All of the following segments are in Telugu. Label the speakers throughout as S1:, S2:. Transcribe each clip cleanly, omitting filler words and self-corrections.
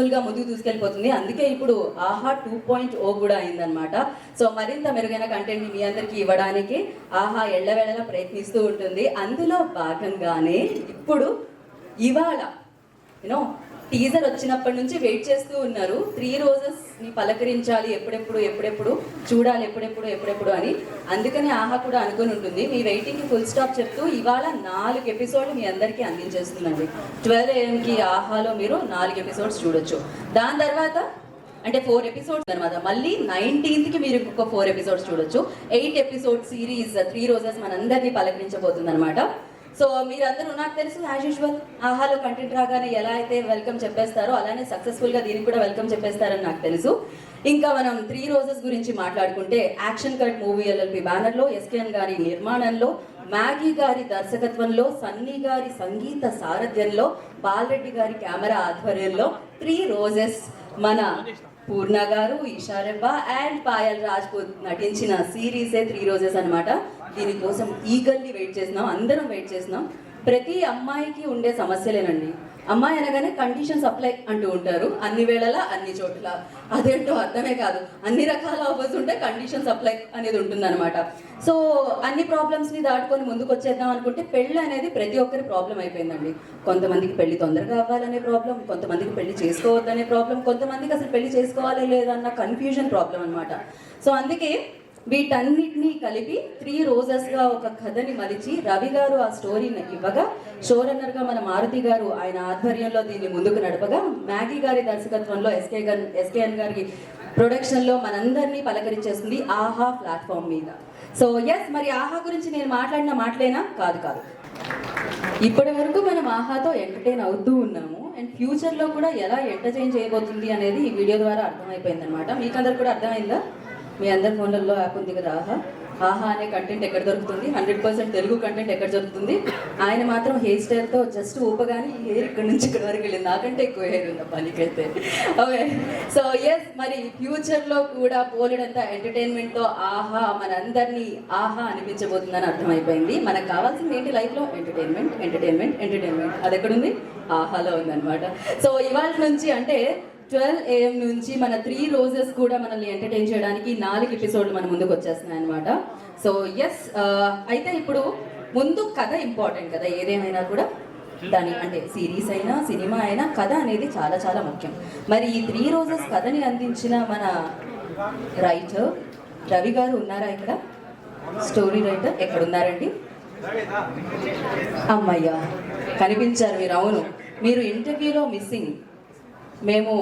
S1: సక్సెస్ఫుల్గా ముందుకు తీసుకెళ్ళిపోతుంది. అందుకే ఇప్పుడు ఆహా 2.0 కూడా అయిందనమాట. సో మరింత మెరుగైన కంటెంట్ని మీ అందరికీ ఇవ్వడానికి ఆహా ఎళ్ళవేళలా ప్రయత్నిస్తూ ఉంటుంది. అందులో భాగంగానే ఇప్పుడు ఇవాళ యూనో టీజర్ వచ్చినప్పటి నుంచి వెయిట్ చేస్తూ ఉన్నారు. 3 రోజెస్ని పలకరించాలి, ఎప్పుడెప్పుడు చూడాలి, ఎప్పుడెప్పుడు అని. అందుకని ఆహా కూడా అనుకుని ఉంటుంది. మీ వెయిటింగ్కి ఫుల్ స్టాప్ చెప్తూ ఇవాళ 4 ఎపిసోడ్లు మీ అందరికీ అందించేస్తుందండి. 12 AM ఆహాలో మీరు 4 ఎపిసోడ్స్ చూడొచ్చు. దాని తర్వాత అంటే 4 ఎపిసోడ్స్ అనమాట. మళ్ళీ 19th మీరు ఇంకొక 4 ఎపిసోడ్స్ చూడొచ్చు. 8 ఎపిసోడ్ సిరీస్ 3 రోజెస్ మనందరినీ పలకరించబోతుంది అనమాట. సో మీరందరూ నాకు తెలుసు యాజ్ యూజువల్ ఆహాలో కంటెంట్ రాగానే ఎలా అయితే వెల్కమ్ చెప్పేస్తారో అలానే సక్సెస్ఫుల్గా దీనికి కూడా వెల్కమ్ చెప్పేస్తారని నాకు తెలుసు. ఇంకా మనం 3 రోజెస్ గురించి మాట్లాడుకుంటే యాక్షన్ కట్ మూవీ LLP బ్యానర్లో, SKN గారి నిర్మాణంలో, మ్యాగీ గారి దర్శకత్వంలో, సన్నీ గారి సంగీత సారథ్యంలో, బాలరెడ్డి గారి కెమెరా ఆధ్వర్యంలో 3 రోజెస్ మన పూర్ణ గారు, ఈషారెబ్బా అండ్ పాయల్ రాజ్పూత్ నటించిన సిరీసే 3 రోజెస్ అనమాట. దీనికోసం ఈగర్లీ వెయిట్ చేస్తున్నాం, అందరం వెయిట్ చేస్తున్నాం. ప్రతి అమ్మాయికి ఉండే సమస్యలేనండి. అమ్మాయి అనగానే కండిషన్స్ అప్లై అంటూ ఉంటారు, అన్ని వేళలా అన్ని చోట్ల. అదేంటో అర్థమే కాదు, అన్ని రకాల ఆఫర్స్ ఉంటే కండిషన్స్ అప్లై అనేది ఉంటుందన్నమాట. సో అన్ని ప్రాబ్లమ్స్ని దాటుకొని ముందుకు వచ్చేద్దాం అనుకుంటే పెళ్ళి అనేది ప్రతి ఒక్కరి ప్రాబ్లం అయిపోయిందండి. కొంతమందికి పెళ్లి తొందరగా అవ్వాలనే ప్రాబ్లం, కొంతమందికి పెళ్లి చేసుకోవద్దనే ప్రాబ్లం, కొంతమందికి అసలు పెళ్లి చేసుకోవాలి లేదన్న కన్ఫ్యూజన్ ప్రాబ్లం అనమాట. సో అందుకే వీటన్నిటినీ కలిపి 3 రోజెస్గా ఒక కథని మలిచి రవి గారు ఆ స్టోరీని ఇవ్వగా, షోరన్నర్గా మన మారుతి గారు ఆయన ఆధ్వర్యంలో దీన్ని ముందుకు నడపగా, మ్యాగీ గారి దర్శకత్వంలో SKN గారి ప్రొడక్షన్లో మనందరినీ పలకరించేస్తుంది ఆహా ప్లాట్ఫామ్ మీద. సో ఎస్, మరి ఆహా గురించి నేను మాట్లాడిన మాటలేనా? కాదు. ఇప్పటి వరకు మనం ఆహాతో ఎంటర్టైన్ అవుతూ ఉన్నాము. అండ్ ఫ్యూచర్లో కూడా ఎలా ఎంటర్టైన్ చేయబోతుంది అనేది ఈ వీడియో ద్వారా అర్థమైపోయింది అనమాట. మీకందరు కూడా అర్థమైందా? మీ అందరి ఫోన్లలో యాప్ ఉంది కదా ఆహా అనే కంటెంట్ ఎక్కడ దొరుకుతుంది, 100% తెలుగు కంటెంట్ ఎక్కడ దొరుకుతుంది. ఆయన మాత్రం హెయిర్ స్టైల్తో జస్ట్ ఊపగానే ఈ హెయిర్ ఇక్కడ నుంచి ఇక్కడ వరకు వెళ్ళింది. నాకంటే ఎక్కువ హెయిర్ ఉంది పనికైతే. ఓకే, సో ఎస్, మరి ఫ్యూచర్లో కూడా పోలేడంత ఎంటర్టైన్మెంట్తో ఆహా మనందరినీ ఆహా అనిపించబోతుందని అర్థమైపోయింది. మనకు కావాల్సింది ఏంటి లైఫ్లో? ఎంటర్టైన్మెంట్. అది ఎక్కడుంది? ఆహాలో ఉందన్నమాట. సో ఇవాళ నుంచి అంటే 12 AM నుంచి మన 3 రోజెస్ కూడా మనల్ని ఎంటర్టైన్ చేయడానికి 4 ఎపిసోడ్లు మన ముందుకు వచ్చేస్తున్నాయి అనమాట. సో ఎస్, అయితే ఇప్పుడు ముందు కథ ఇంపార్టెంట్ కదా, ఏదేమైనా కూడా దాని అంటే సిరీస్ అయినా సినిమా అయినా కథ అనేది చాలా చాలా ముఖ్యం. మరి ఈ 3 రోజెస్ కథని అందించిన మన రైటర్ రవి గారు ఉన్నారా ఇక్కడ? స్టోరీ రైటర్ ఎక్కడున్నారండి? అమ్మయ్యా, కనిపించారు మీరు. అవును, మీరు ఇంటర్వ్యూలో మిస్సింగ్. మేము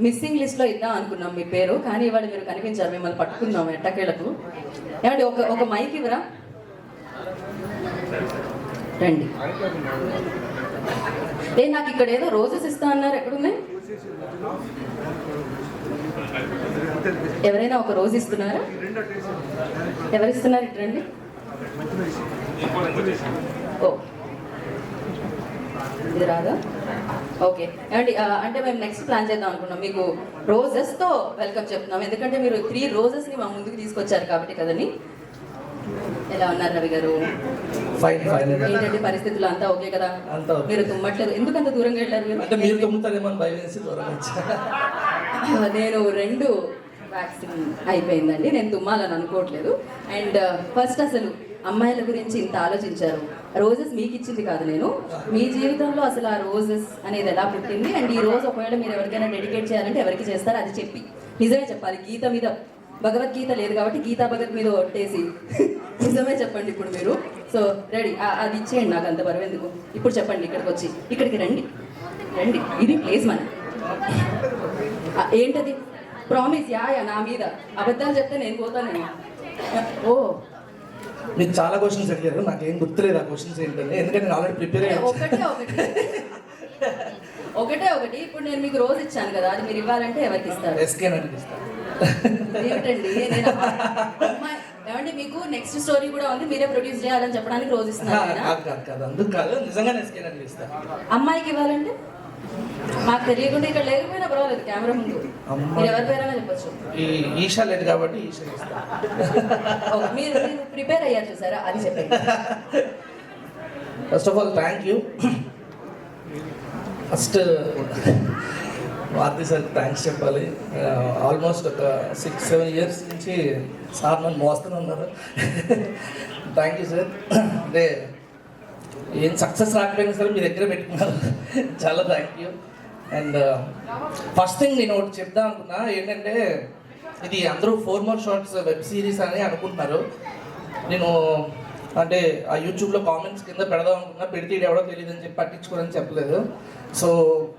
S1: మిస్సింగ్ లిస్ట్లో ఇద్దాం అనుకున్నాం మీ పేరు, కానీ ఇవాళ మీరు కనిపించారు. మిమ్మల్ని పట్టుకున్నాం ఎట్టకేలకు. ఏమండి ఒక మైక్ ఇవ్వరా? రండి. నాకు ఇక్కడ ఏదో రోజెస్ ఇస్తా అన్నారు, ఎక్కడున్నాయి? ఎవరైనా ఒక రోజు ఇస్తున్నారా? ఎవరిస్తున్నారు? ఇటు రండి. ఓ, ఇది రాదా? ఓకే, ఏమండి అంటే మేము నెక్స్ట్ ప్లాన్ చేద్దాం అనుకున్నాం. మీకు రోజెస్తో వెల్కమ్ చెప్తున్నాం, ఎందుకంటే మీరు 3 రోజెస్ని మా ముందుకు తీసుకొచ్చారు కాబట్టి కదని. ఎలా ఉన్నారు రవి గారు? ఏంటంటే పరిస్థితులు అంతా ఓకే కదా? మీరు తుమ్మట్లేదు, ఎందుకంత దూరంగా వెళ్ళారు? నేను 2 వ్యాక్సిన్ అయిపోయిందండి, నేను తుమ్మాలని అనుకోవట్లేదు. అండ్ ఫస్ట్ అసలు అమ్మాయిల గురించి ఇంత ఆలోచించారు. రోజెస్ మీకు ఇచ్చింది కాదు నేను, మీ జీవితంలో అసలు ఆ రోజెస్ అనేది ఎలా పుట్టింది. అండ్ ఈ రోజు ఒకవేళ మీరు ఎవరికైనా డెడికేట్ చేయాలంటే ఎవరికి చేస్తారు అది చెప్పి నిజమే చెప్పాలి. గీత మీద భగవద్గీత లేదు కాబట్టి గీతా భగత్ మీద ఒట్టేసి నిజమే చెప్పండి ఇప్పుడు మీరు. సో రెడీ, అది ఇచ్చేయండి, నాకు అంత బరువు ఎందుకు. ఇప్పుడు చెప్పండి, ఇక్కడికి రండి. ఇది ప్లేస్ మన ఏంటది? ప్రామిస్. యా నా మీద అబద్ధాలు చెప్తే నేను పోతాను. ఓ,
S2: మీకు చాలా క్వశ్చన్స్ అడిగారు, నాకేం గుర్తులేదు ఆ క్వశ్చన్స్ ఏంటంటే, ఎందుకంటే నేను ఆల్రెడీ ప్రిపేర్ అయ్యాను.
S1: ఒకటి ఇప్పుడు నేను మీకు రోజు ఇచ్చాను కదా, అది మీరు ఇవ్వాలంటే ఎవరికి ఇస్తారు?
S2: SKN అని ఇస్తాను.
S1: ఏమిటండి ఏమంటే మీకు నెక్స్ట్ స్టోరీ కూడా ఉంది, మీరే ప్రొడ్యూస్ చేయాలని చెప్పడానికి రోజు ఇస్తున్నారు.
S2: అందుకు కాదు, నిజంగా SKN అని ఇస్తాను.
S1: అమ్మాయికి ఇవ్వాలంటే మాకు తెలియకుండా ఇక్కడ లేకపోయినా పర్వాలేదు, కెమెరా ముందు మీరు ఎవరి పేరైనా చెప్పచ్చు.
S2: ఈషా లేదు కాబట్టి ఈషా ఇస్తాను.
S1: మీరు ప్రిపేర్ అయ్యారు చూసారా, అది చెప్పండి.
S2: First of all thank you. First Maruthi sir thanks చెప్పాలి. ఆల్మోస్ట్ ఒక 6-7 ఇయర్స్ నుంచి సార్ నన్ను మోస్తూనే ఉన్నారు. Thank you sir. అంటే ఏం సక్సెస్ రాకపోయినా సరే మీ దగ్గర పెట్టుకున్నారు. చాలా thank you. And first thing నేను ఒకటి చెప్దాం అనుకున్నా ఏంటంటే, ఇది అందరూ 4 more షార్ట్స్ వెబ్ సిరీస్ అని అనుకుంటున్నారు. నేను అంటే ఆ యూట్యూబ్లో కామెంట్స్ కింద పెడదాం అనుకున్నా, పెడితే ఇది ఎవడో తెలియదు అని చెప్పి పట్టించుకోరని చెప్పలేదు. సో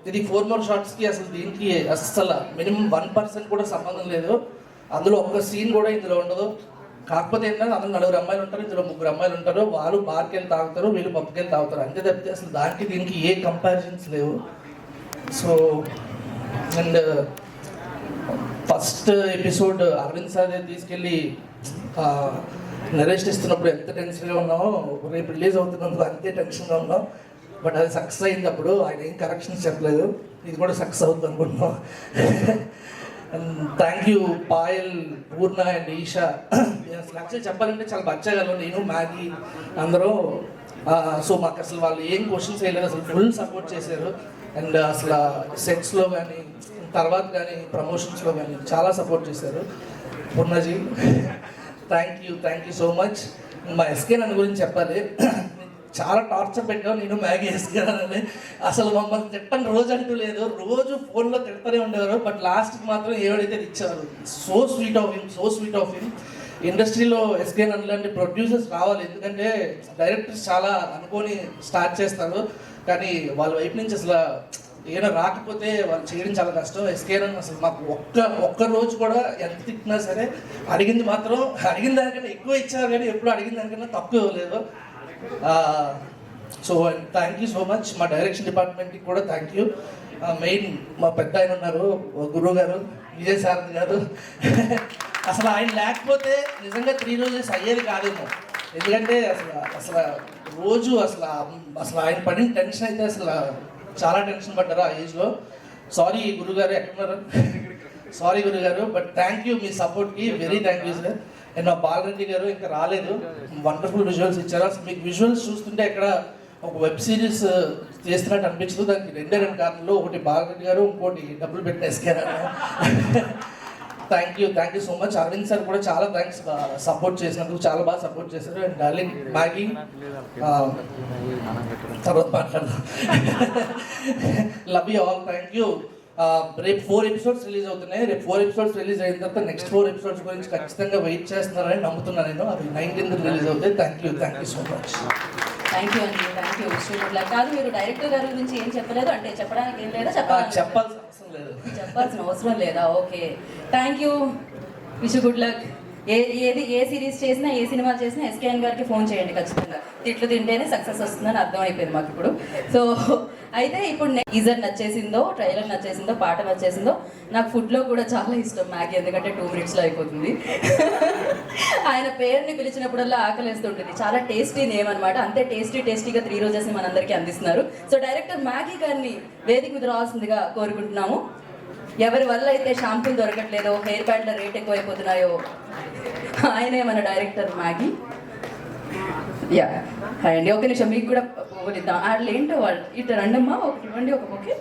S2: ఇది 4 more షార్ట్స్కి అసలు దీనికి అస్సలు మినిమం 1% కూడా సంబంధం లేదు. అందులో ఒక్క సీన్ కూడా ఇందులో ఉండదు. కాకపోతే ఏంటంటే అందులో 4 అమ్మాయిలు ఉంటారు, ఇందులో 3 అమ్మాయిలు ఉంటారు. వాళ్ళు బార్కి వెళ్ళి తాగుతారు, వీళ్ళు పప్పుకి వెళ్ళి తాగుతారు. అంతే తప్పితే అసలు దానికి దీనికి ఏ కంపారిజన్స్ లేవు. So and first episode Aravind sir తీసుకెళ్ళి నరేషన్ ఇస్తున్నప్పుడు ఎంత టెన్షన్గా ఉన్నామో, రేపు రిలీజ్ అవుతున్నందుకు అంతే టెన్షన్గా ఉన్నాం. బట్ అది సక్సెస్ అయినప్పుడు ఆయన ఏం కరెక్షన్స్ చెప్పలేదు. ఇది కూడా సక్సెస్ అవుతుంది అనుకుంటున్నాం. And thank you Payal, Purna and Isha. అసలు యాక్చువల్లీ చెప్పాలంటే చాలా బచ్చగలను, నేను మ్యాగీ అందరూ. సో మాకు అసలు వాళ్ళు ఏం క్వశ్చన్స్ వేయలేదు, అసలు ఫుల్ సపోర్ట్ చేశారు. అండ్ అసలు సెట్స్లో కానీ తర్వాత కానీ ప్రమోషన్స్లో కానీ చాలా సపోర్ట్ చేశారు. పూర్ణజీ థ్యాంక్ యూ సో మచ్. మా ఎస్కే నన్ను గురించి చెప్పాలి. చాలా టార్చర్ పెట్టావు నేను మ్యాగీ ఎస్కే అని. అసలు మమ్మల్ని తిట్టని రోజు అంటూ లేదు, రోజు ఫోన్లో తిడతానే ఉండేవారు. బట్ లాస్ట్కి మాత్రం ఏవైతే ఇచ్చేవారు. So sweet of him. ఇండస్ట్రీలో ఎస్కే నన్ను లాంటి ప్రొడ్యూసర్స్ రావాలి. ఎందుకంటే డైరెక్టర్స్ చాలా అనుకొని స్టార్ట్ చేస్తారు, కానీ వాళ్ళ వైపు నుంచి అసలు ఏమైనా రాకపోతే వాళ్ళు చేయడం చాలా కష్టం. ఎస్కే నన్ను అసలు మాకు ఒక్క రోజు కూడా ఎంత తిట్టినా సరే అడిగిన దానికన్నా ఎక్కువ ఇచ్చారు, కానీ ఎప్పుడు అడిగిన దానికన్నా తక్కువ ఇవ్వలేదు. So thank you so much. మా డైరెక్షన్ డిపార్ట్మెంట్కి కూడా థ్యాంక్ యూ. మెయిన్ మా పెద్ద ఆయన ఉన్నారు, గురువు గారు, విజయ్ సారథి గారు. అసలు ఆయన లేకపోతే నిజంగా 3 రోజెస్ అయ్యేది కాదేమో. ఎందుకంటే అసలు రోజు అసలు ఆయన పడిన టెన్షన్ అయితే అసలు చాలా టెన్షన్ పడ్డారు ఆ ఏజ్లో. సారీ గురుగారు, ఎక్కడున్నారు? సారీ గురుగారు, బట్ థ్యాంక్ యూ మీ సపోర్ట్కి, very thank you sir. And మా బాలరెడ్డి గారు ఇంకా రాలేదు, వండర్ఫుల్ విజువల్స్ ఇచ్చారు. అసలు మీకు విజువల్స్ చూస్తుంటే ఇక్కడ ఒక వెబ్ సిరీస్ చేస్తున్నట్టు అనిపించదు. దానికి 2 కారణాలు, ఒకటి బాలరెడ్డి గారు, ఇంకోటి డబ్బులు పెట్టిన SK. Thank you so much. Aravind sir కూడా చాలా థ్యాంక్స్, సపోర్ట్ చేసినందుకు చాలా బాగా సపోర్ట్ చేశారు. అండ్ డార్లింగ్ మ్యాగీ తర్వాత మాట్లాడదాం. Love you all, thank you. రేపు 4 ఎపిసోడ్స్ రిలీజ్ అవుతున్నాయి. రేపు 4 ఎపిసోడ్స్ రిలీజ్ అయిన తర్వాత నెక్స్ట్ 4 ఎపిసోడ్స్ గురించి ఖచ్చితంగా వెయిట్ చేస్తున్నారని నమ్ముతున్నాను నేను. అది 19th రిలీజ్ అవుతాయి. Thank you so much.
S1: Thank you అండి, థ్యాంక్ యూ. కాదు, మీరు డైరెక్టర్ గారి గురించి ఏం చెప్పలేదు అంటే చెప్పడానికి ఏం లేదా? చెప్పాల్సిన అవసరం లేదా? Okay, thank you. Wish good luck. A series చేసినా, ఏ సినిమా చేసినా ఎస్కేఎన్ గారికి ఫోన్ చేయండి ఖచ్చితంగా. తిట్లు తింటేనే సక్సెస్ వస్తుందని అర్థమైపోయింది మాకు ఇప్పుడు. సో అయితే ఇప్పుడు టీజర్ నచ్చేసిందో, ట్రైలర్ నచ్చేసిందో, పాట నచ్చేసిందో. నాకు ఫుడ్లో కూడా చాలా ఇష్టం మ్యాగీ, ఎందుకంటే 2 minutesలో అయిపోతుంది. ఆయన పేరుని పిలిచినప్పుడల్లా ఆకలిస్తుంటుంది. చాలా టేస్టీ నేమ్ అనమాట. అంతే టేస్టీగా 3 రోజెస్ని మనందరికీ అందిస్తున్నారు. సో డైరెక్టర్ మ్యాగీ గారిని వేదిక మీద రావాల్సిందిగా కోరుకుంటున్నాము. ఎవరి వల్ల అయితే షాంపూలు దొరకట్లేదో, హెయిర్ బ్యాండ్ల రేట్ ఎక్కువైపోతున్నాయో ఆయనే మన డైరెక్టర్ మ్యాగీ. యా హాయ్ అండి. ఒక నిమిషం, మీకు కూడా పువ్వులు ఇద్దాం. వాళ్ళు ఏంటో వాళ్ళు ఇటు రండమ్మా, ఒకటి ఇవ్వండి, ఒక బొకే.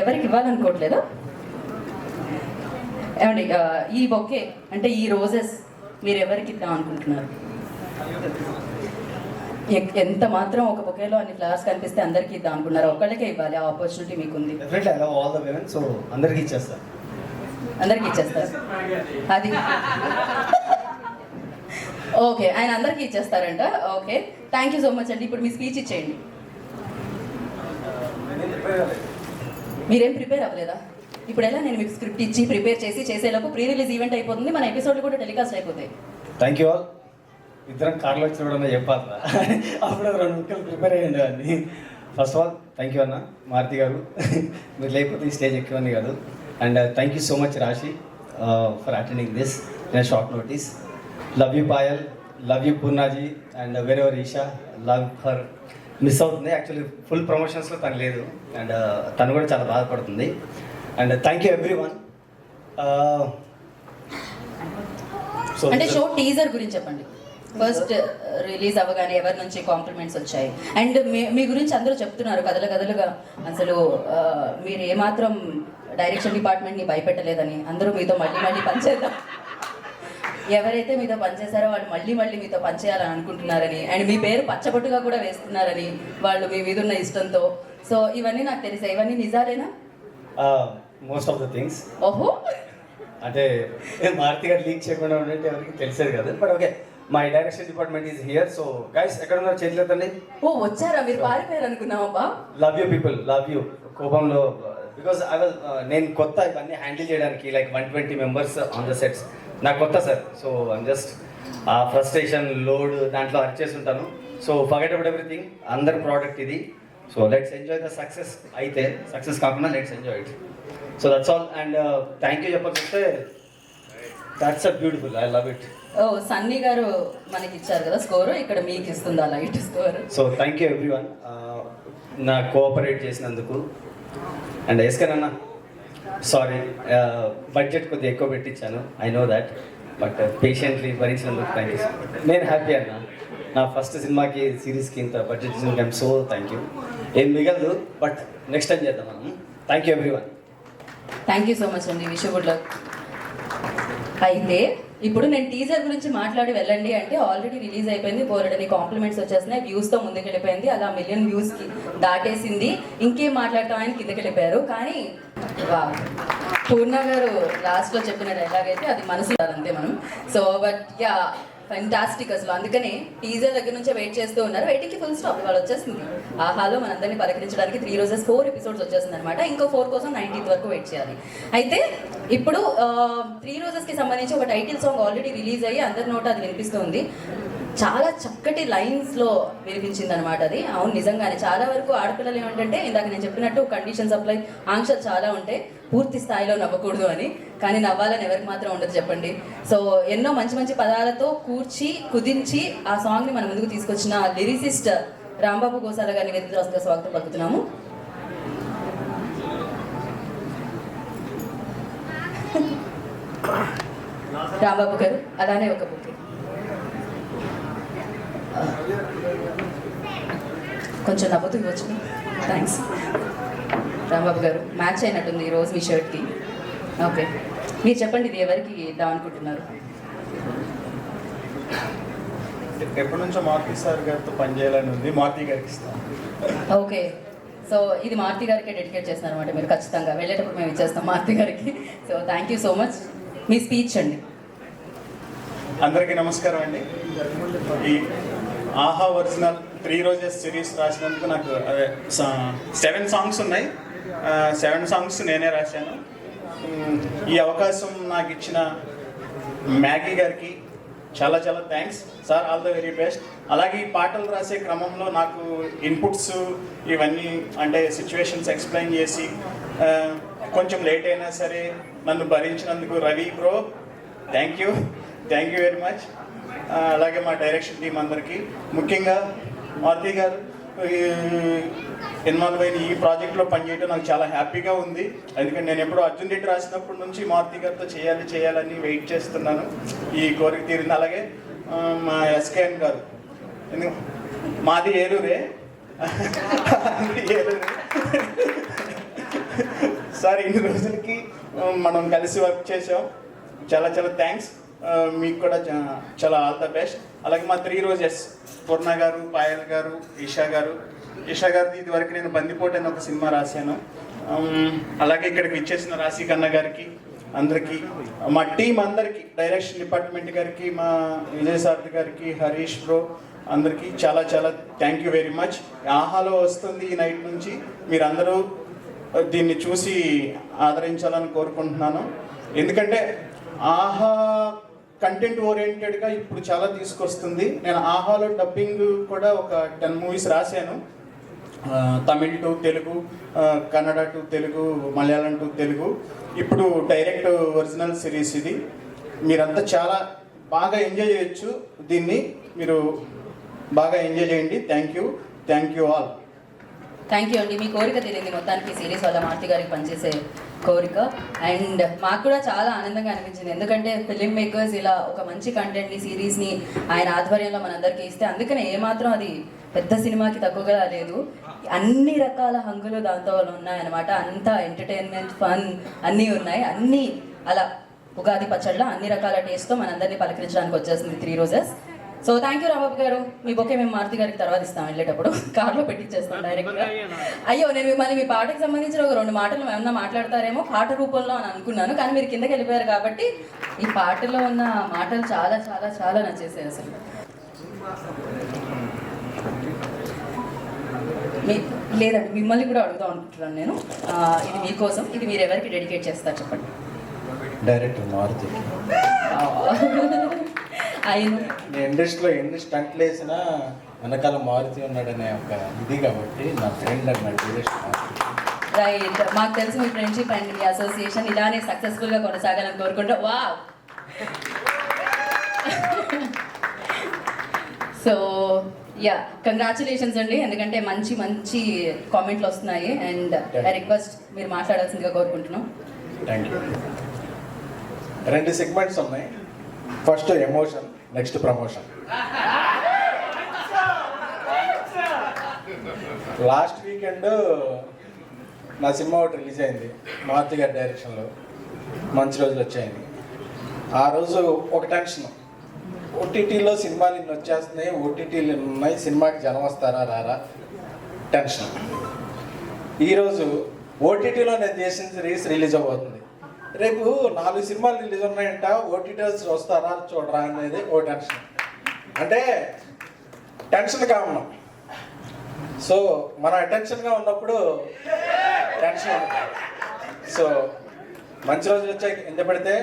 S1: ఎవరికి ఇవ్వాలనుకోవట్లేదా? ఏమండి, ఈ బొకే అంటే ఈ రోజెస్ మీరు ఎవరికి ఇద్దాం అనుకుంటున్నారు? ఎంత మాత్రం ఒక బొకేలో అన్ని ఫ్లవర్స్ కనిపిస్తే అందరికీ ఇద్దాం అనుకున్నారు? ఒకళ్ళకే ఇవ్వాలి, ఆ ఆపర్చునిటీ మీకుంది.
S3: అందరికీ ఇచ్చేస్తారు.
S1: అది ఓకే, ఆయన అందరికీ ఇచ్చేస్తారంట. Okay, thank you so much అండి. ఇప్పుడు మీ స్పీచ్ ఇచ్చేయండి. మీరేం ప్రిపేర్ అవ్వలేదా? ఇప్పుడు ఎలా నేను మీకు స్క్రిప్ట్ ఇచ్చి ప్రిపేర్ చేసేలోపు ప్రీ రిలీజ్ ఈవెంట్ అయిపోతుంది, మన ఎపిసోడ్లు కూడా టెలికాస్ట్ అయిపోతాయి.
S3: Thank you all. ఇద్దరం కార్లో వచ్చి చూడడం చెప్పాలి, అప్పుడు 2 ముక్కలు ప్రిపేర్ అయ్యండి అని. First of all thank you అన్న మారుతి గారు, మీరు లేకపోతే ఈ స్టేజ్ ఎక్కువని కాదు. And thank you so much Rashi for attending this in short notice. Love you Payal, love you Poornaji, and wherever Esha, love her. Miss అవుతుంది యాక్చువల్లీ, ఫుల్ ప్రమోషన్స్లో తను లేదు, అండ్ తను కూడా చాలా బాధపడుతుంది. And thank you everyone.
S1: అంటే షో టీజర్ గురించి చెప్పండి. ఫస్ట్ రిలీజ్ అవ్వగానే ఎవరి నుంచి కాంప్లిమెంట్స్ వచ్చాయి? అండ్ మీ గురించి అందరూ చెప్తున్నారు కథలుగా, అసలు మీరు ఏమాత్రం డైరెక్షన్ డిపార్ట్మెంట్ని భయపెట్టలేదని, అందరూ మీతో మళ్ళీ పనిచేద్దాం, ఎవరైతే మీతో పనిచేశారో వాళ్ళు మళ్ళీ మీతో పనిచేయాలని అనుకుంటున్నారని, అండ్ మీ పేరు పచ్చబొట్టుగా కూడా వేస్తున్నారని వాళ్ళు మీ మీద ఉన్న ఇష్టంతో. సో ఇవన్నీ నాకు తెలిసాయి, ఇవన్నీ నిజాలేనా?
S3: Most of the things.
S1: ఓహో,
S3: అంటే మారుతి గారు లీక్ చేయకుండా ఉంటే ఎవరికి తెలిసేది కదా. But okay, my direction department is here. So guys ఎక్కడ ఉన్నారు చేతులు ఎత్తండి.
S1: ఓ వచ్చారా, మీరు పారిపోయారు అనుకున్నామబ్బా.
S3: Love you people, love you. కోపంలో బికాస్ నేను కొత్త ఇవన్నీ హ్యాండిల్ చేయడానికి, like 120 members on the sets నాకు కొత్త సార్. సో ఐమ్ జస్ట్ ఆ ఫ్రస్ట్రేషన్ లోడ్ దాంట్లో అరిచేసి ఉంటాను. సో ఫర్గెట్ అబౌట్ ఎవ్రీథింగ్, అందరి ప్రోడక్ట్ ఇది. So let's enjoy the success. అయితే సక్సెస్ కాకుండా let's enjoy it. So that's all. And thank you చెప్పాల్సి వస్తే that's a beautiful, I love it.
S1: ఓ సన్నీ గారు మనకి ఇచ్చారు కదా స్కోర్, ఇక్కడ మీకు ఇస్తుంది అలా ఇటు score.
S3: So thank you everyone నా కోఆపరేట్ చేసినందుకు. అండ్ ఎస్కర్ అన్న సారీ, బడ్జెట్ కొద్దిగా ఎక్కువ పెట్టించాను, I know that. But patiently భరించినందుకు థ్యాంక్ యూ. నేను హ్యాపీ అన్న, నా ఫస్ట్ సినిమాకి సిరీస్కి ఇంత బడ్జెట్ ఇచ్చినందుకు ఐమ్ సో థ్యాంక్ యూ. ఏం మిగలదు, బట్ నెక్స్ట్ టైం చేద్దాం మనం. Thank you everyone.
S1: Thank you so much అండి, విష్ యూ గుడ్ లక్. అయితే ఇప్పుడు నేను టీజర్ గురించి మాట్లాడి వెళ్ళండి అంటే ఆల్రెడీ రిలీజ్ అయిపోయింది, బోర్డని కాంప్లిమెంట్స్ వచ్చేస్తున్నాయి, వ్యూస్తో ముందుకు వెళ్ళిపోయింది, అలా 1 million వ్యూస్కి దాటేసింది. ఇంకేం మాట్లాడతాం ఆయన కిందకి వెళ్ళిపోయారు. కానీ వా పూర్ణ గారు లాస్ట్లో చెప్పిన డైలాగ్ అయితే అది మనసు అంతే మనం. సో బట్ యా ఫెంటాస్టిక్ అసలు. అందుకనే టీజర్ దగ్గర నుంచే వెయిట్ చేస్తూ ఉన్నారు. వెయిటింగ్కి ఫుల్ స్టాప్, వాళ్ళు వచ్చేస్తుంది. ఆహాలో మనందరినీ పలకరించడానికి 3 రోజెస్ 4 ఎపిసోడ్స్ వచ్చేస్తుంది అనమాట. ఇంకో 4 కోసం 19th వరకు వెయిట్ చేయాలి. అయితే ఇప్పుడు 3 రోజెస్కి సంబంధించి ఒక టైటిల్ సాంగ్ ఆల్రెడీ రిలీజ్ అయ్యి అందరి నోట అది వినిపిస్తుంది. చాలా చక్కటి లైన్స్లో వినిపించింది అనమాట అది. అవును నిజంగానే చాలా వరకు ఆడపిల్లలు ఏమంటే ఇందాక నేను చెప్పినట్టు కండిషన్స్ అప్లై, ఆంక్షలు చాలా ఉంటాయి, పూర్తి స్థాయిలో నవ్వకూడదు అని. కానీ నవ్వాలని ఎవరికి మాత్రం ఉండదు చెప్పండి. సో ఎన్నో మంచి పదాలతో కుదించి ఆ సాంగ్ని మన ముందుకు తీసుకొచ్చిన లిరిసిస్ట్ రాంబాబు గోసాల గారిని వేదికగా స్వాగతం పలుకుతున్నాము. రాంబాబు గారు అలానే ఒక బుక్ కొంచెం నవ్వుతూ ఇవ్వచ్చు. థ్యాంక్స్ రాంబాబు గారు, మ్యాచ్ అయినట్టుంది ఈరోజు మీ షర్ట్కి. ఓకే మీరు చెప్పండి, ఇది ఎవరికి ఇద్దాం అనుకుంటున్నారు?
S4: ఎప్పటి నుంచో మారుతి సార్ గారితో పనిచేయాలని ఉంది, మారుతి గారికి ఇస్తాం.
S1: ఓకే సో ఇది మారుతి గారికి డెడికేట్ చేస్తున్నారు అనమాట మీరు. ఖచ్చితంగా వెళ్ళేటప్పుడు మేము ఇచ్చేస్తాం మారుతి గారికి. So thank you so much. Me speech అండి.
S4: అందరికీ నమస్కారం అండి. ఈ ఆహా ఒరిజినల్ 3 రోజెస్ సిరీస్ రాసినందుకు నాకు 7 సాంగ్స్ ఉన్నాయి. 7 సాంగ్స్ నేనే రాశాను. ఈ అవకాశం నాకు ఇచ్చిన మ్యాగీ గారికి చాలా thanks sir, all the very best. అలాగే ఈ పాటలు రాసే క్రమంలో నాకు ఇన్పుట్స్ ఇవన్నీ అంటే సిచ్యువేషన్స్ ఎక్స్ప్లెయిన్ చేసి కొంచెం లేట్ అయినా సరే నన్ను భరించినందుకు Ravi bro thank you very much. అలాగే మా డైరెక్షన్ టీం అందరికీ, ముఖ్యంగా మారుతి గారు ఇన్వాల్వ్ అయిన ఈ ప్రాజెక్ట్లో పనిచేయడం నాకు చాలా హ్యాపీగా ఉంది. ఎందుకంటే నేను ఎప్పుడో అర్జున్ రెడ్డి రాసినప్పటి నుంచి మారుతి గారితో చేయాలని వెయిట్ చేస్తున్నాను. ఈ కోరిక తీరింది. అలాగే మా ఎస్కేఎన్ గారు, మాది ఏలూరే సార్, ఇన్ని రోజులకి మనం కలిసి వర్క్ చేసాం, చాలా థ్యాంక్స్. మీకు కూడా చాలా ఆల్ ద బెస్ట్. అలాగే మా 3 రోజెస్ పూర్ణ గారు, పాయల్ గారు, ఈషా గారిది ఇది వరకు నేను బందిపోటు అని ఒక సినిమా రాశాను. అలాగే ఇక్కడికి ఇచ్చేసిన రాశి కన్న గారికి, అందరికీ, మా టీం అందరికీ, డైరెక్షన్ డిపార్ట్మెంట్ గారికి, మా విజయ్ సారథి గారికి, హరీష్ బ్రో అందరికీ చాలా థ్యాంక్ యూ వెరీ మచ్. ఆహాలో వస్తుంది ఈ నైట్ నుంచి, మీరందరూ దీన్ని చూసి ఆదరించాలని కోరుకుంటున్నాను. ఎందుకంటే ఆహా కంటెంట్ ఓరియంటెడ్గా ఇప్పుడు చాలా తీసుకొస్తుంది. నేను ఆహాలో డబ్బింగ్ కూడా ఒక 10 మూవీస్ రాశాను, Tamil to Telugu, Kannada to Telugu, Malayalam to Telugu. ఇప్పుడు డైరెక్ట్ ఒరిజినల్ సిరీస్ ఇది. మీరంతా చాలా బాగా ఎంజాయ్ చేయొచ్చు, దీన్ని మీరు బాగా ఎంజాయ్ చేయండి. Thank you all.
S1: Thank you అండి. మీ కోరిక తెలియంది మొత్తానికి సిరీస్ వల్ల మారుతి గారికి పనిచేసే కోరిక. అండ్ మాకు కూడా చాలా ఆనందంగా అనిపించింది, ఎందుకంటే ఫిలిం మేకర్స్ ఇలా ఒక మంచి కంటెంట్ని, సిరీస్ని ఆయన ఆధ్వర్యంలో మనందరికీ ఇస్తే, అందుకనే ఏమాత్రం అది పెద్ద సినిమాకి తక్కువగా లేదు. అన్ని రకాల హంగులు దాంతో ఉన్నాయన్నమాట. అంతా ఎంటర్టైన్మెంట్, ఫన్ అన్నీ ఉన్నాయి. అన్నీ అలా ఉగాది పచ్చళ్ళ అన్ని రకాల టేస్ట్తో మనందరినీ పలకరించడానికి వచ్చేసింది 3 roses. So thank you Rambabu గారు. మీ బొకే మేము మారుతి గారికి తర్వాత ఇస్తాం, వెళ్ళేటప్పుడు కార్లో పెట్టించేస్తాం డైరెక్ట్గా. అయ్యో, నేను మిమ్మల్ని మీ పాటకి సంబంధించిన ఒక 2 మాటలు ఏమన్నా మాట్లాడతారేమో పాట రూపంలో అని అనుకున్నాను, కానీ మీరు కిందకి వెళ్ళిపోయారు కాబట్టి ఈ పాటలో ఉన్న మాటలు చాలా చాలా చాలా నచ్చేసాయి అసలు. లేదండి, మిమ్మల్ని కూడా అడుగుదాం అనుకుంటున్నాను నేను. ఇది మీకోసం, ఇది మీరు ఎవరికి డెడికేట్ చేస్తారు చెప్పండి.
S5: డైరెక్టర్ మారుతికి.
S1: ఆయన
S5: ఇండస్ట్రీలో ఎన్ని స్టంట్లు వేసినా వెనకాల మారుతి ఉన్నాడనే ఒక ఇది కాబట్టి నా ఫ్రెండ్ అన్నాడు డైరెక్టర్ మారుతి.
S1: రైట్, మాకు తెలిసి మీ ఫ్రెండ్షిప్ అండ్ మీ అసోసియేషన్ ఇలానే సక్సెస్ఫుల్గా కొనసాగాలని కోరుకుంటా. వావ్. సో యా, కంగ్రాచులేషన్స్ అండి, ఎందుకంటే మంచి మంచి కామెంట్లు వస్తున్నాయి. అండ్ ఐ రిక్వెస్ట్ మీరు మాట్లాడాల్సిందిగా కోరుకుంటున్నాం.
S5: Thank you. 2 సెగ్మెంట్స్ ఉన్నాయి. First emotion, next promotion. Last weekend నా సినిమా ఒకటి రిలీజ్ అయింది మారుతి గారి డైరెక్షన్లో, మంచి రోజులు వచ్చాయని. ఆ రోజు ఒక టెన్షన్, ఓటీటీలో సినిమాలు ఇన్ని వచ్చేస్తున్నాయి, ఓటీటీలు ఉన్నాయి, సినిమాకి జనం వస్తారా రారా టెన్షన్. ఈరోజు ఓటీటీలో నేను చేసిన సిరీస్ రిలీజ్ అవ్వబోతుంది. రేపు 4 సినిమాలు రిలీజ్ ఉన్నాయంట, ఓటీటీస్ వస్తారా చూడరా అనేది ఓ టెన్షన్. అంటే టెన్షన్ కామనం. సో మనం అటెన్షన్గా ఉన్నప్పుడు టెన్షన్ ఉంటుంది. సో మంచి రోజులు వచ్చాయి, ఎంత పెడితే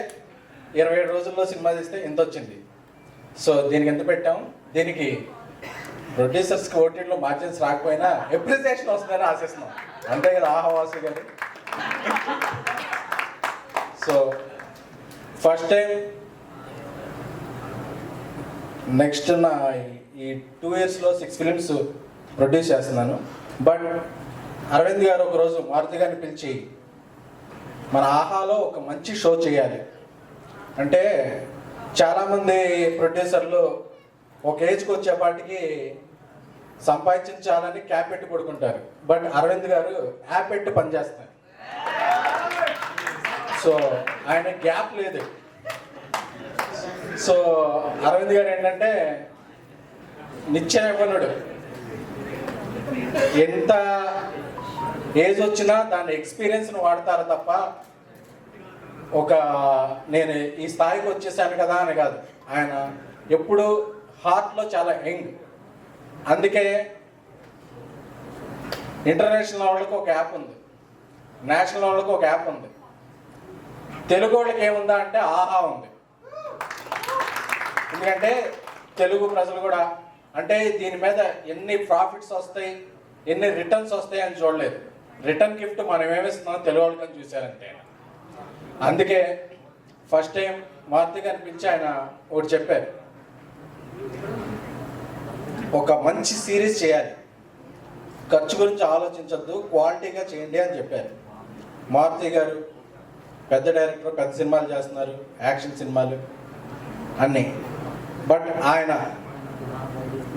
S5: 27 రోజుల్లో సినిమా తీస్తే ఎంత వచ్చింది. సో దీనికి ఎంత పెట్టాం, దీనికి ప్రొడ్యూసర్స్కి ఓటీటీలో మార్జిన్స్ రాకపోయినా అప్రిసియేషన్ వస్తుందని ఆశిస్తున్నాం, అంతే కదా ఆహవాసు గారు. సో ఫస్ట్ టైం నెక్స్ట్ నా ఈ 2 ఇయర్స్లో 6 ఫిలిమ్స్ ప్రొడ్యూస్ చేస్తున్నాను. బట్ అరవింద్ గారు ఒకరోజు మారుతి గారిని పిలిచి మన ఆహాలో ఒక మంచి షో చేయాలి అంటే, చాలామంది ప్రొడ్యూసర్లు ఒక ఏజ్కి వచ్చేపాటికి సంపాదించాలని క్యాప్ పెట్టి పడుకుంటారు. బట్ అరవింద్ గారు యాప్ పెట్టి పనిచేస్తారు. సో ఆయన గ్యాప్ లేదు. సో అరవింద్ గారు ఏంటంటే నిత్యనవనుడు, ఎంత ఏజ్ వచ్చినా దాని ఎక్స్పీరియన్స్ను వాడతారు తప్ప ఒక నేను ఈ స్థాయికి వచ్చేసాను కదా అని కాదు. ఆయన ఎప్పుడు హార్ట్లో చాలా యంగ్. అందుకే ఇంటర్నేషనల్ వాళ్ళకి ఒక యాప్ ఉంది, నేషనల్ వాళ్ళకి ఒక యాప్ ఉంది, తెలుగు వాళ్ళకి ఏముందా అంటే ఆహా ఉంది. ఎందుకంటే తెలుగు ప్రజలు కూడా అంటే దీని మీద ఎన్ని ప్రాఫిట్స్ వస్తాయి, ఎన్ని రిటర్న్స్ వస్తాయి అని చూడలేదు. రిటర్న్ గిఫ్ట్ మనం ఏమిస్తున్నాం తెలుగు వాళ్ళకని చూశారంటే. అందుకే ఫస్ట్ టైం మారుతి గారిని పిలిచి ఆయన ఒకటి చెప్పారు, ఒక మంచి సిరీస్ చేయాలి, ఖర్చు గురించి ఆలోచించొద్దు, క్వాలిటీగా చేయండి అని చెప్పారు. మారుతి గారు పెద్ద డైరెక్టర్, పెద్ద సినిమాలు చేస్తున్నారు, యాక్షన్ సినిమాలు అన్నీ. బట్ ఆయన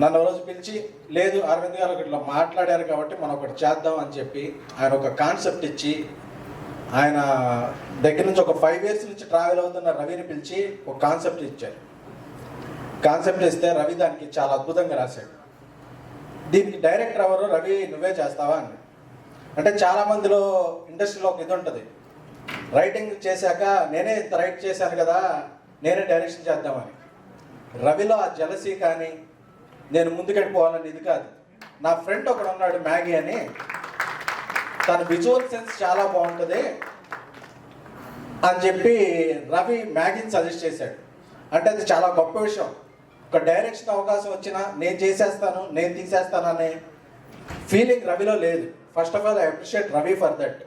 S5: నన్ను రోజు పిలిచి, లేదు అరవింద్ గారు ఒకటి మాట్లాడారు కాబట్టి మనం ఒకటి చేద్దాం అని చెప్పి ఆయన ఒక కాన్సెప్ట్ ఇచ్చి, ఆయన దగ్గర నుంచి ఒక 5 ఇయర్స్ నుంచి ట్రావెల్ అవుతున్న రవిని పిలిచి ఒక కాన్సెప్ట్ ఇచ్చారు. కాన్సెప్ట్ ఇస్తే రవి దానికి చాలా అద్భుతంగా రాశాడు. దీనికి డైరెక్టర్ ఎవరు, రవి నువ్వే చేస్తావా అని. అంటే చాలామందిలో ఇండస్ట్రీలో ఒక ఇది ఉంటుంది, రైటింగ్ చేశాక నేనే ఇంత రైట్ చేశాను కదా, నేనే డైరెక్షన్ చేద్దామని. రవిలో ఆ జలసీ కానీ నేను ముందుకెళ్ళిపోవాలని ఇది కాదు. నా ఫ్రెండ్ ఒకడు ఉన్నాడు మ్యాగీ అని, తన విజువల్ సెన్స్ చాలా బాగుంటుంది అని చెప్పి రవి మ్యాగీని సజెస్ట్ చేశాడు. అంటే అది చాలా గొప్ప విషయం. ఒక డైరెక్షన్ అవకాశం వచ్చినా నేను చేసేస్తాను, నేను తీసేస్తాను అనే ఫీలింగ్ రవిలో లేదు. First of all I appreciate Ravi for that.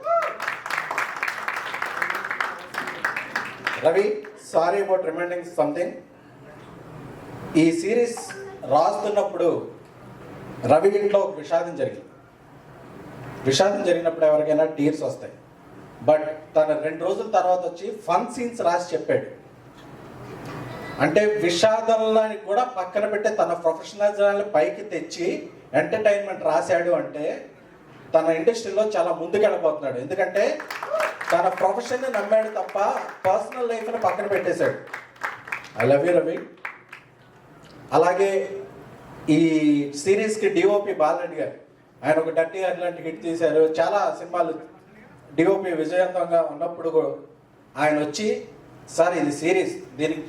S5: Ravi, sorry about reminding something. ఈ సిరీస్ రాస్తున్నప్పుడు రవి ఇంట్లో ఒక విషాదం జరిగింది. విషాదం జరిగినప్పుడు ఎవరికైనా టీర్స్ వస్తాయి. బట్ తన 2 రోజుల తర్వాత వచ్చి ఫన్ సీన్స్ రాసి చెప్పాడు. అంటే విషాదాలని కూడా పక్కన పెట్టే తన ప్రొఫెషనలిజాన్ని పైకి తెచ్చి ఎంటర్టైన్మెంట్ రాశాడు అంటే తన ఇండస్ట్రీలో చాలా ముందుకెళ్ళిపోతున్నాడు. ఎందుకంటే తన ప్రొఫెషన్ని నమ్మాడు తప్ప పర్సనల్ లైఫ్ని పక్కన పెట్టేశాడు. I love you Ravi. అలాగే ఈ సిరీస్కి డిఓపి బాలరెడ్డి గారు, ఆయన ఒక 30 లాంటి హిట్ తీశారు. చాలా సినిమాలు డిఓపి విజయవంతంగా ఉన్నప్పుడు ఆయన వచ్చి, సార్ ఇది సిరీస్, దీనికి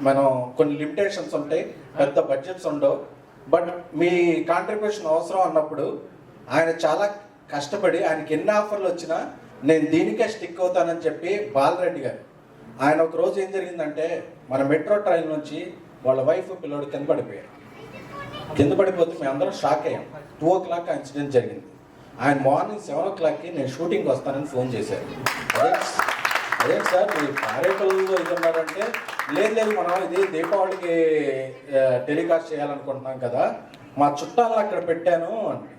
S5: మనం కొన్ని లిమిటేషన్స్ ఉంటాయి, పెద్ద బడ్జెట్స్ ఉండవు, బట్ మీ కాంట్రిబ్యూషన్ అవసరం అన్నప్పుడు ఆయన చాలా కష్టపడి ఆయనకి ఎన్ని ఆఫర్లు వచ్చినా నేను దీనికే స్టిక్ అవుతానని చెప్పి బాలరెడ్డి గారు, ఆయన ఒక రోజు ఏం జరిగిందంటే మన మెట్రో ట్రైన్ నుంచి వాళ్ళ వైఫ్ పిల్లోడు కింద పడిపోయారు. కింద పడిపోతే మేము అందరం షాక్ అయ్యాం. 2 o'clock ఇన్సిడెంట్ జరిగింది. ఆయన మార్నింగ్ 7 o'clockకి నేను షూటింగ్కి వస్తానని ఫోన్ చేశారు. అదే సార్ మీరు కార్యకర్తలు ఇది ఉన్నారంటే, లేదు మనం ఇది దీపావళికి టెలికాస్ట్ చేయాలనుకుంటున్నాం కదా, మా చుట్టాలను అక్కడ పెట్టాను అంటే.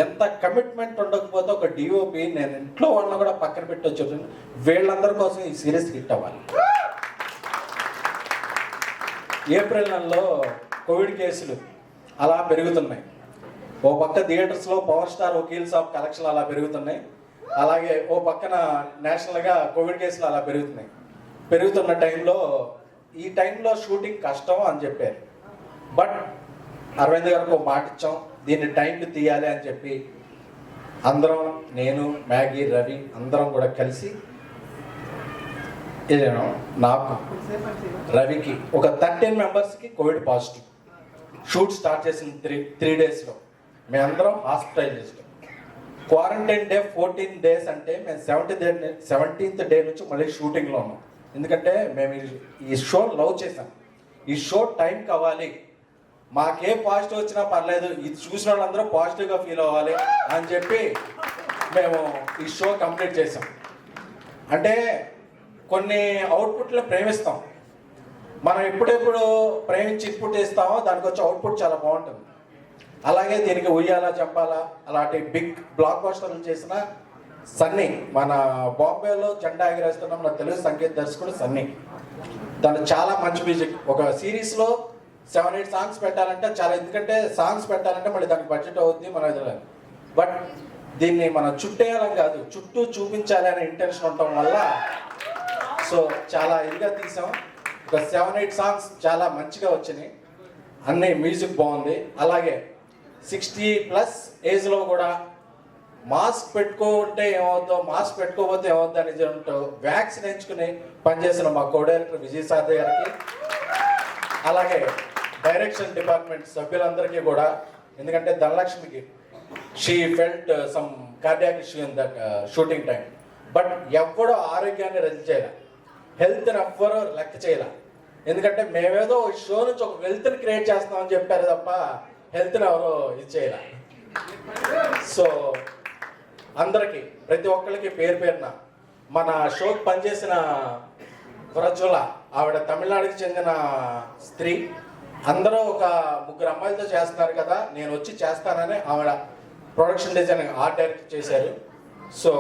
S5: ఎంత కమిట్మెంట్ ఉండకపోతే ఒక డిఓపి, నేను ఇంట్లో వాళ్ళని కూడా పక్కన పెట్టి వచ్చి వీళ్ళందరి కోసం ఈ సిరీస్ హిట్ అవ్వాలి. ఏప్రిల్ నెలలో కోవిడ్ కేసులు అలా పెరుగుతున్నాయి. ఓ పక్క థియేటర్స్లో పవర్ స్టార్ వకీల్ సాబ్ కలెక్షన్లు అలా పెరుగుతున్నాయి. అలాగే ఓ పక్కన నేషనల్గా కోవిడ్ కేసులు అలా పెరుగుతున్న టైంలో ఈ టైంలో షూటింగ్ కష్టం అని చెప్పారు. బట్ అరవింద్ గారికి ఒక మాట ఇచ్చాం, దీన్ని టైంకి తీయాలి అని చెప్పి అందరం, నేను, మ్యాగీ, రవి అందరం కూడా కలిసి నాకు రవికి ఒక 13 మెంబర్స్కి కోవిడ్ పాజిటివ్. షూట్ స్టార్ట్ చేసిన 3 daysలో మేమందరం హాస్పిటలైజ్డ్. క్వారంటైన్ డే 14 days అంటే మేము 17th డే నుంచి మళ్ళీ షూటింగ్లో ఉన్నాం. ఎందుకంటే మేము ఈ షో లవ్ చేసాం. ఈ షో టైం కావాలి, మాకే పాజిటివ్ వచ్చినా పర్లేదు, ఇది చూసిన వాళ్ళందరూ పాజిటివ్గా ఫీల్ అవ్వాలి అని చెప్పి మేము ఈ షో కంప్లీట్ చేసాం. అంటే కొన్ని అవుట్పుట్లు ప్రేమిస్తాం. మనం ఎప్పుడెప్పుడు ప్రేమించి ఇన్పుట్ ఇస్తామో దానికి వచ్చే అవుట్పుట్ చాలా బాగుంటుంది. అలాగే దీనికి ఉయ్యాల చంపాల అలాంటి బిగ్ బ్లాక్ బస్టర్లు చేసిన సన్నీ, మన బాంబేలో జెండా ఎగరేస్తున్నాం నా తెలుగు సంగీత దర్శకుడు సన్నీ. తను చాలా మంచి మ్యూజిక్. ఒక సిరీస్లో 7-8 సాంగ్స్ పెట్టాలంటే చాలా, ఎందుకంటే సాంగ్స్ పెట్టాలంటే మళ్ళీ దానికి బడ్జెట్ అవుతుంది మన ఎదురు. బట్ దీన్ని మనం చుట్టేయాలని కాదు, చుట్టూ చూపించాలి అనే ఇంటెన్షన్ ఉండటం వల్ల సో చాలా ఇదిగా తీసాం. ఒక 7-8 సాంగ్స్ చాలా మంచిగా వచ్చినాయి, అన్నీ మ్యూజిక్ బాగుంది. అలాగే 60+ ఏజ్లో కూడా మాస్క్ పెట్టుకుంటే ఏమవుతుందో, మాస్క్ పెట్టుకోకపోతే ఏమవుతుందో అని చెప్పి వ్యాక్సిన్ ఎంచుకుని పనిచేసిన మా కో డైరెక్టర్ విజయసారథి గారికి, అలాగే డైరెక్షన్ డిపార్ట్మెంట్ సభ్యులందరికీ కూడా, ఎందుకంటే ధనలక్ష్మికి she felt some cardiac issue in that shooting time. But ఎవ్వడూ ఆరోగ్యాన్ని రద్దు చేయాలి, హెల్త్ని ఎవ్వరూ లెక్క చేయాలి. ఎందుకంటే మేమేదో షో నుంచి ఒక వెల్త్ని క్రియేట్ చేస్తామని చెప్పారు తప్ప హెల్త్ని ఎవరో ఇది చేయాలి. సో అందరికీ, ప్రతి ఒక్కరికి పేరు పేరున, మన షోకి పనిచేసిన ప్రజ్వల, ఆవిడ తమిళనాడుకి చెందిన స్త్రీ, అందరూ ఒక 3 అమ్మాయిలతో చేస్తున్నారు కదా, నేను వచ్చి చేస్తానని ఆవిడ ప్రొడక్షన్ డిజైన్ ఆర్ట్ డైరెక్ట్ చేశారు. సో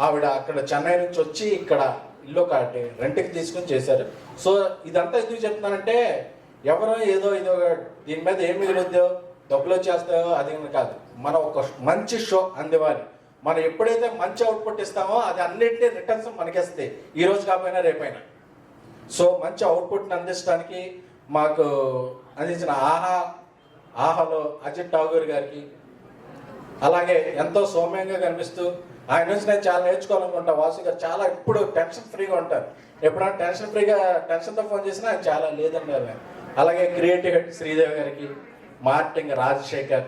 S5: ఆవిడ అక్కడ చెన్నై నుంచి వచ్చి ఇక్కడ ఇల్లు ఒకటి రెంట్కి తీసుకొని చేశారు. సో ఇదంతా ఎందుకు చెప్తున్నానంటే, ఎవరో ఏదో దీని మీద ఏం మిగులుద్దో, డబ్బులు వచ్చేస్తాయో అది కాదు. మనం ఒక మంచి షో అందివ్వాలి. మనం ఎప్పుడైతే మంచి అవుట్పుట్ ఇస్తామో అది అన్నింటినీ రిటర్న్స్ మనకేస్తాయి, ఈ రోజు కాకపోయినా రేపైనా. సో మంచి అవుట్పుట్ని అందించడానికి మాకు అందించిన ఆహాలో అజిత్ ఠాగూర్ గారికి, అలాగే ఎంతో సౌమ్యంగా కనిపిస్తూ ఆయన నుంచి నేను చాలా నేర్చుకోవాలనుకుంటా వాసు గారు. చాలా ఇప్పుడు టెన్షన్ ఫ్రీగా ఉంటారు, ఎప్పుడైనా టెన్షన్తో ఫోన్ చేసినా ఆయన చాలా లేదన్నారు. అలాగే క్రియేటివ్ హెడ్ శ్రీదేవి గారికి, మార్టింగ్ రాజశేఖర్,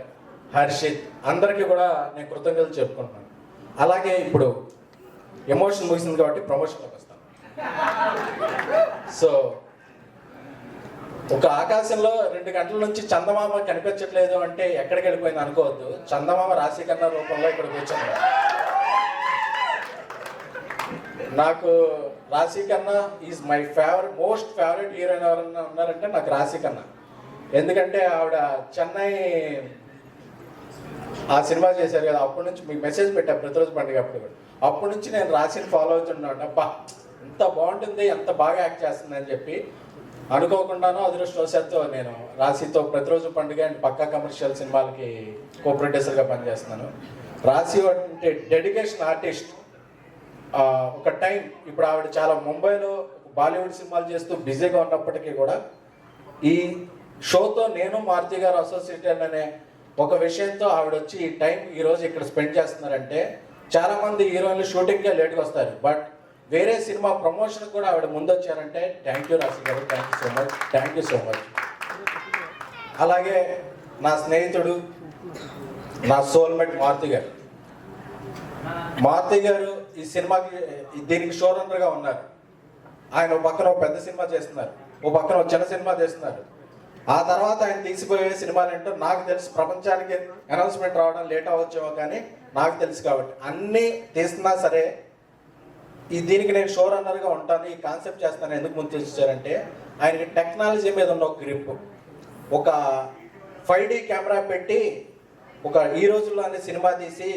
S5: హర్షిత్ అందరికీ కూడా నేను కృతజ్ఞతలు చెప్పుకుంటున్నాను. అలాగే ఇప్పుడు ఎమోషన్ ముగిసింది కాబట్టి ప్రమోషన్లోకి వస్తాను. సో ఒక ఆకాశంలో 2 గంటల నుంచి చందమామ కనిపించట్లేదు అంటే ఎక్కడికి వెళ్ళిపోయింది అనుకోవద్దు. చందమామ రాశి కన్నా రూపంలో ఇక్కడికి వచ్చాను. నాకు రాశి కన్నా is my most favourite heroine ఎవరన్నా ఉన్నారంటే నాకు రాశి కన్నా. ఎందుకంటే ఆవిడ చెన్నై ఆ సినిమా చేశారు కదా, అప్పటి నుంచి మీకు మెసేజ్ పెట్టా ప్రతిరోజు పండుగ అప్పుడు కూడా అప్పటి నుంచి నేను రాసిని ఫాలో అవుతున్నాను. అబ్బా ఎంత బాగుంటుంది, ఎంత బాగా యాక్ట్ చేస్తుంది అని చెప్పి అనుకోకుండానో అదృష్టవశాత్తు నేను రాశితో ప్రతిరోజు పండుగ అండ్ పక్కా కమర్షియల్ సినిమాలకి కో ప్రొడ్యూసర్గా పనిచేస్తున్నాను. రాశి అంటే డెడికేషన్ ఆర్టిస్ట్. ఒక టైం ఇప్పుడు ఆవిడ చాలా ముంబైలో బాలీవుడ్ సినిమాలు చేస్తూ బిజీగా ఉన్నప్పటికీ కూడా ఈ షోతో నేను మారుతి గారు అసోసియేటెడ్ అనే ఒక విషయంతో ఆవిడ వచ్చి ఈ టైం ఈరోజు ఇక్కడ స్పెండ్ చేస్తున్నారంటే, చాలామంది హీరోయిన్లు షూటింగ్కే లేట్గా వస్తారు, బట్ వేరే సినిమా ప్రమోషన్ కూడా ఆవిడ ముందు వచ్చారంటే థ్యాంక్ యూ రాశి గారు, థ్యాంక్ యూ సో మచ్. అలాగే నా స్నేహితుడు, నా సోల్మేట్ మారుతి గారు. మారుతి గారు ఈ సినిమాకి దీనికి షో రన్నర్గా ఉన్నారు. ఆయన ఒక పక్కన ఒక పెద్ద సినిమా చేస్తున్నారు, ఓ పక్కన ఒక చిన్న సినిమా చేస్తున్నారు. ఆ తర్వాత ఆయన తీసిపోయే సినిమాలు ఏంటో నాకు తెలుసు. ప్రపంచానికి అనౌన్స్మెంట్ రావడం లేట్ అవ్వచ్చేమో కానీ నాకు తెలుసు కాబట్టి అన్నీ తీస్తున్నా సరే దీనికి నేను షో రన్నర్గా ఉంటాను, ఈ కాన్సెప్ట్ చేస్తాను. ఎందుకు ముందు తెచ్చారంటే ఆయనకి టెక్నాలజీ మీద ఉన్న ఒక గ్రిప్. ఒక 5D కెమెరా పెట్టి ఒక ఈ రోజుల్లోనే సినిమా తీసి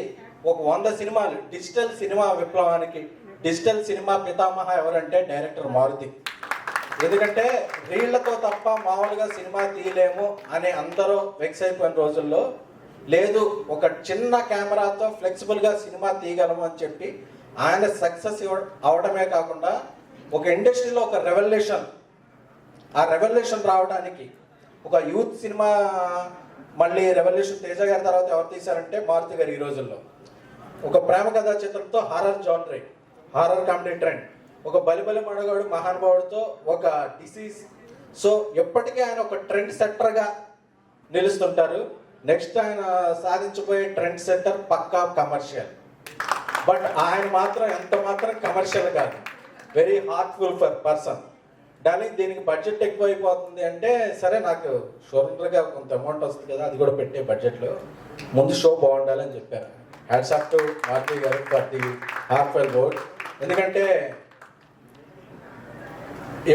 S5: ఒక 100 సినిమాలు, డిజిటల్ సినిమా విప్లవానికి డిజిటల్ సినిమా పితామహ ఎవరంటే డైరెక్టర్ మారుతి. ఎందుకంటే రీళ్లతో తప్ప మామూలుగా సినిమా తీయలేము అని అందరూ వెక్స్ అయిపోయిన రోజుల్లో లేదు, ఒక చిన్న కెమెరాతో ఫ్లెక్సిబుల్గా సినిమా తీయగలము అని చెప్పి ఆయన సక్సెస్ అవడమే కాకుండా ఒక ఇండస్ట్రీలో ఒక రెవల్యూషన్, ఆ రెవల్యూషన్ రావడానికి ఒక యూత్ సినిమా మళ్ళీ రెవల్యూషన్ తేజ గారి తర్వాత ఎవరు తీశారంటే మారుతి గారు. ఈ రోజుల్లో ఒక ప్రేమ కథా చిత్రంతో హారర్ జానరీ, హారర్ కామెడీ ట్రెండ్, ఒక బలిబలి మడగాడు మహానుభావుడితో ఒక డిసీజ్. సో ఎప్పటికీ ఆయన ఒక ట్రెండ్ సెట్టర్గా నిలుస్తుంటారు. నెక్స్ట్ ఆయన సాధించబోయే trend setter Pakka commercial. But ఆయన మాత్రం ఎంత మాత్రం కమర్షియల్ కాదు, వెరీ హార్ట్ఫుల్ ఫర్ పర్సన్. కానీ దీనికి బడ్జెట్ ఎక్కువ అయిపోతుంది అంటే సరే నాకు షోరూమ్గా కొంత అమౌంట్ వస్తుంది కదా, అది కూడా పెట్టే బడ్జెట్లో ముందు షో బాగుండాలని చెప్పారు. హ్యాట్స్ ఆఫ్ టు మారుతి గారు ఫర్ ది హార్ట్ఫుల్ వర్డ్. ఎందుకంటే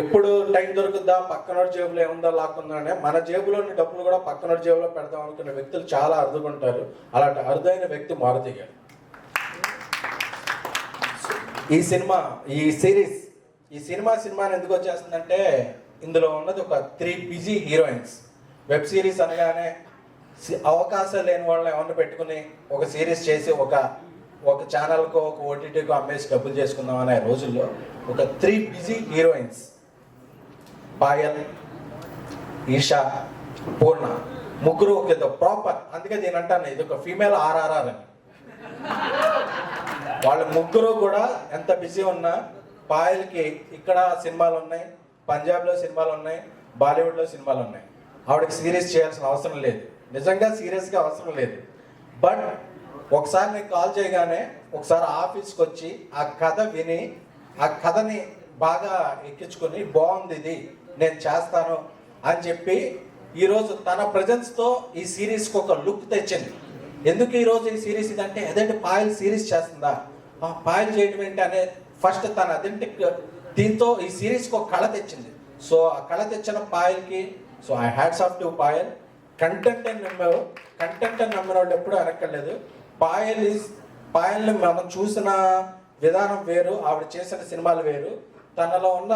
S5: ఎప్పుడు టైం దొరుకుద్దా, పక్కనోడి జేబులో ఏముందో లాక్కుందానే, మన జేబులోని డబ్బులు కూడా పక్కనోడి జేబులో పెడదాం అనుకునే వ్యక్తులు చాలా అరుదుకుంటారు. అలాంటి అరుదైన వ్యక్తి మారుతి గారు. ఈ సినిమాని ఎందుకు వచ్చేస్తుందంటే ఇందులో ఉన్నది ఒక 3 బిజీ హీరోయిన్స్. వెబ్ సిరీస్ అనగానే అవకాశాలు లేని వాళ్ళని ఎవరిని పెట్టుకుని ఒక సిరీస్ చేసి ఒక ఛానల్కో ఒక ఓటీటీకో అమ్మేసి డబ్బులు చేసుకుందాం అనే రోజుల్లో ఒక 3 బిజీ హీరోయిన్స్, పాయల్, ఈషా, పూర్ణ, ముగ్గురు ఒక ప్రాపర్. అందుకే దీని అంటాను ఇది ఒక ఫీమేల్ RRR అని. వాళ్ళ ముగ్గురు కూడా ఎంత బిజీ ఉన్నా, పాయల్కి ఇక్కడ సినిమాలు ఉన్నాయి, పంజాబ్లో సినిమాలు ఉన్నాయి, బాలీవుడ్లో సినిమాలు ఉన్నాయి. ఆవిడకి సీరియస్ చేయాల్సిన అవసరం లేదు, నిజంగా సీరియస్గా అవసరం లేదు. బట్ ఒకసారి నేను కాల్ చేయగానే ఒకసారి ఆఫీస్కి వచ్చి ఆ కథ విని ఆ కథని బాగా ఎక్కించుకొని బాగుంది ఇది నేను చేస్తాను అని చెప్పి ఈరోజు తన ప్రజెన్స్తో ఈ సిరీస్కి ఒక లుక్ తెచ్చింది. ఎందుకు ఈరోజు ఈ సిరీస్ ఇదంటే అదేంటి పాయల్ సిరీస్ చేస్తుందా, పాయల్ చేయడం ఏంటి అనే ఫస్ట్ తన అథెంటిక్ దీంతో ఈ సిరీస్కి ఒక కళ తెచ్చింది. సో ఆ కళ తెచ్చిన పాయల్కి so I hats off to Payal. Content అని నమ్మిన వాళ్ళు ఎప్పుడూ వెనక్కర్లేదు. పాయల్ని మనం చూసిన విధానం వేరు, ఆవిడ చేసిన సినిమాలు వేరు, తనలో ఉన్న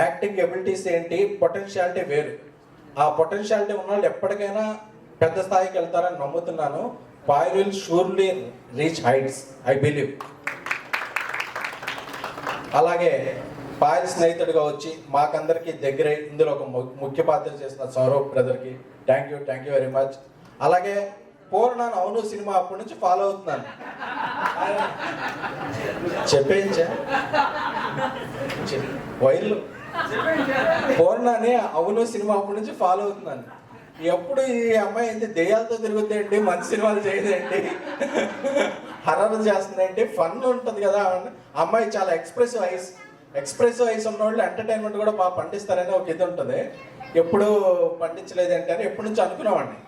S5: యాక్టింగ్ ఎబిలిటీస్ ఏంటి, పొటెన్షియాలిటీ వేరు. ఆ పొటెన్షియాలిటీ ఉన్న వాళ్ళు ఎప్పటికైనా పెద్ద స్థాయికి వెళ్తారని నమ్ముతున్నాను. Payal will surely reach heights, I believe. అలాగే పాయల్ స్నేహితుడిగా వచ్చి మాకందరికీ దగ్గరే ఇందులో ఒక ముఖ్య పాత్ర చేసిన సౌరవ్ బ్రదర్కి థ్యాంక్ యూ వెరీ మచ్. అలాగే పూర్ణ అవును సినిమా అప్పటి నుంచి ఫాలో అవుతున్నాను. చెప్పేయించా వైర్లు పూర్ణని అవును సినిమా అప్పటి నుంచి ఫాలో అవుతున్నాను. ఎప్పుడు ఈ అమ్మాయి ఏంటి దెయ్యాలతో తిరుగుతాయండి, మంచి సినిమాలు చేయదేంటి, హర్రర్ చేస్తుందేంటి, ఫన్ ఉంటుంది కదా. అమ్మాయి చాలా ఎక్స్ప్రెసివ్ ఐస్ ఉన్న వాళ్ళు ఎంటర్టైన్మెంట్ కూడా బాగా పండిస్తారని ఒక ఇది ఉంటుంది. ఎప్పుడు పండించలేదు అంటారు, ఎప్పటి నుంచి అనుకున్నామండి.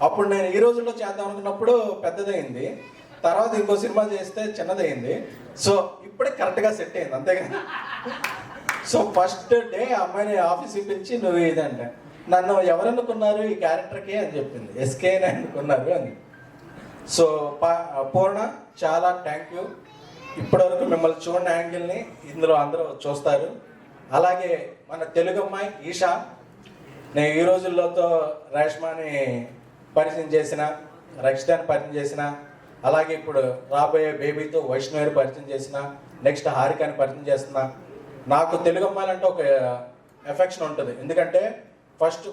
S5: అప్పుడు నేను ఈ రోజుల్లో చేద్దాం అనుకున్నప్పుడు పెద్దదైంది, తర్వాత ఇంకో సినిమా చేస్తే చిన్నదైంది. సో ఇప్పుడే కరెక్ట్గా సెట్ అయింది, అంతేగా. సో ఫస్ట్ డే అమ్మాయిని ఆఫీస్కి పిలిచి నువ్వు ఇదంట, నన్ను ఎవరనుకున్నారు ఈ క్యారెక్టర్కి అని చెప్పింది, ఎస్కే అని అనుకున్నారు అని. సో పూర్ణ చాలా థ్యాంక్ యూ. ఇప్పటివరకు మిమ్మల్ని చూడని యాంగిల్ని ఇందులో అందరూ చూస్తారు. అలాగే మన తెలుగు అమ్మాయి ఈషా, నేను ఈ రోజుల్లోతో రేష్మాని పరిచయం చేసిన, రక్షితాన్ని పరిచయం చేసిన, అలాగే ఇప్పుడు రాబోయే బేబీతో వైష్ణవిని పరిచయం చేసిన, నెక్స్ట్ హారికాని పరిచయం చేస్తున్నా. నాకు తెలుగు అమ్మాయిలంటే ఒక ఎఫెక్షన్ ఉంటుంది, ఎందుకంటే ఫస్ట్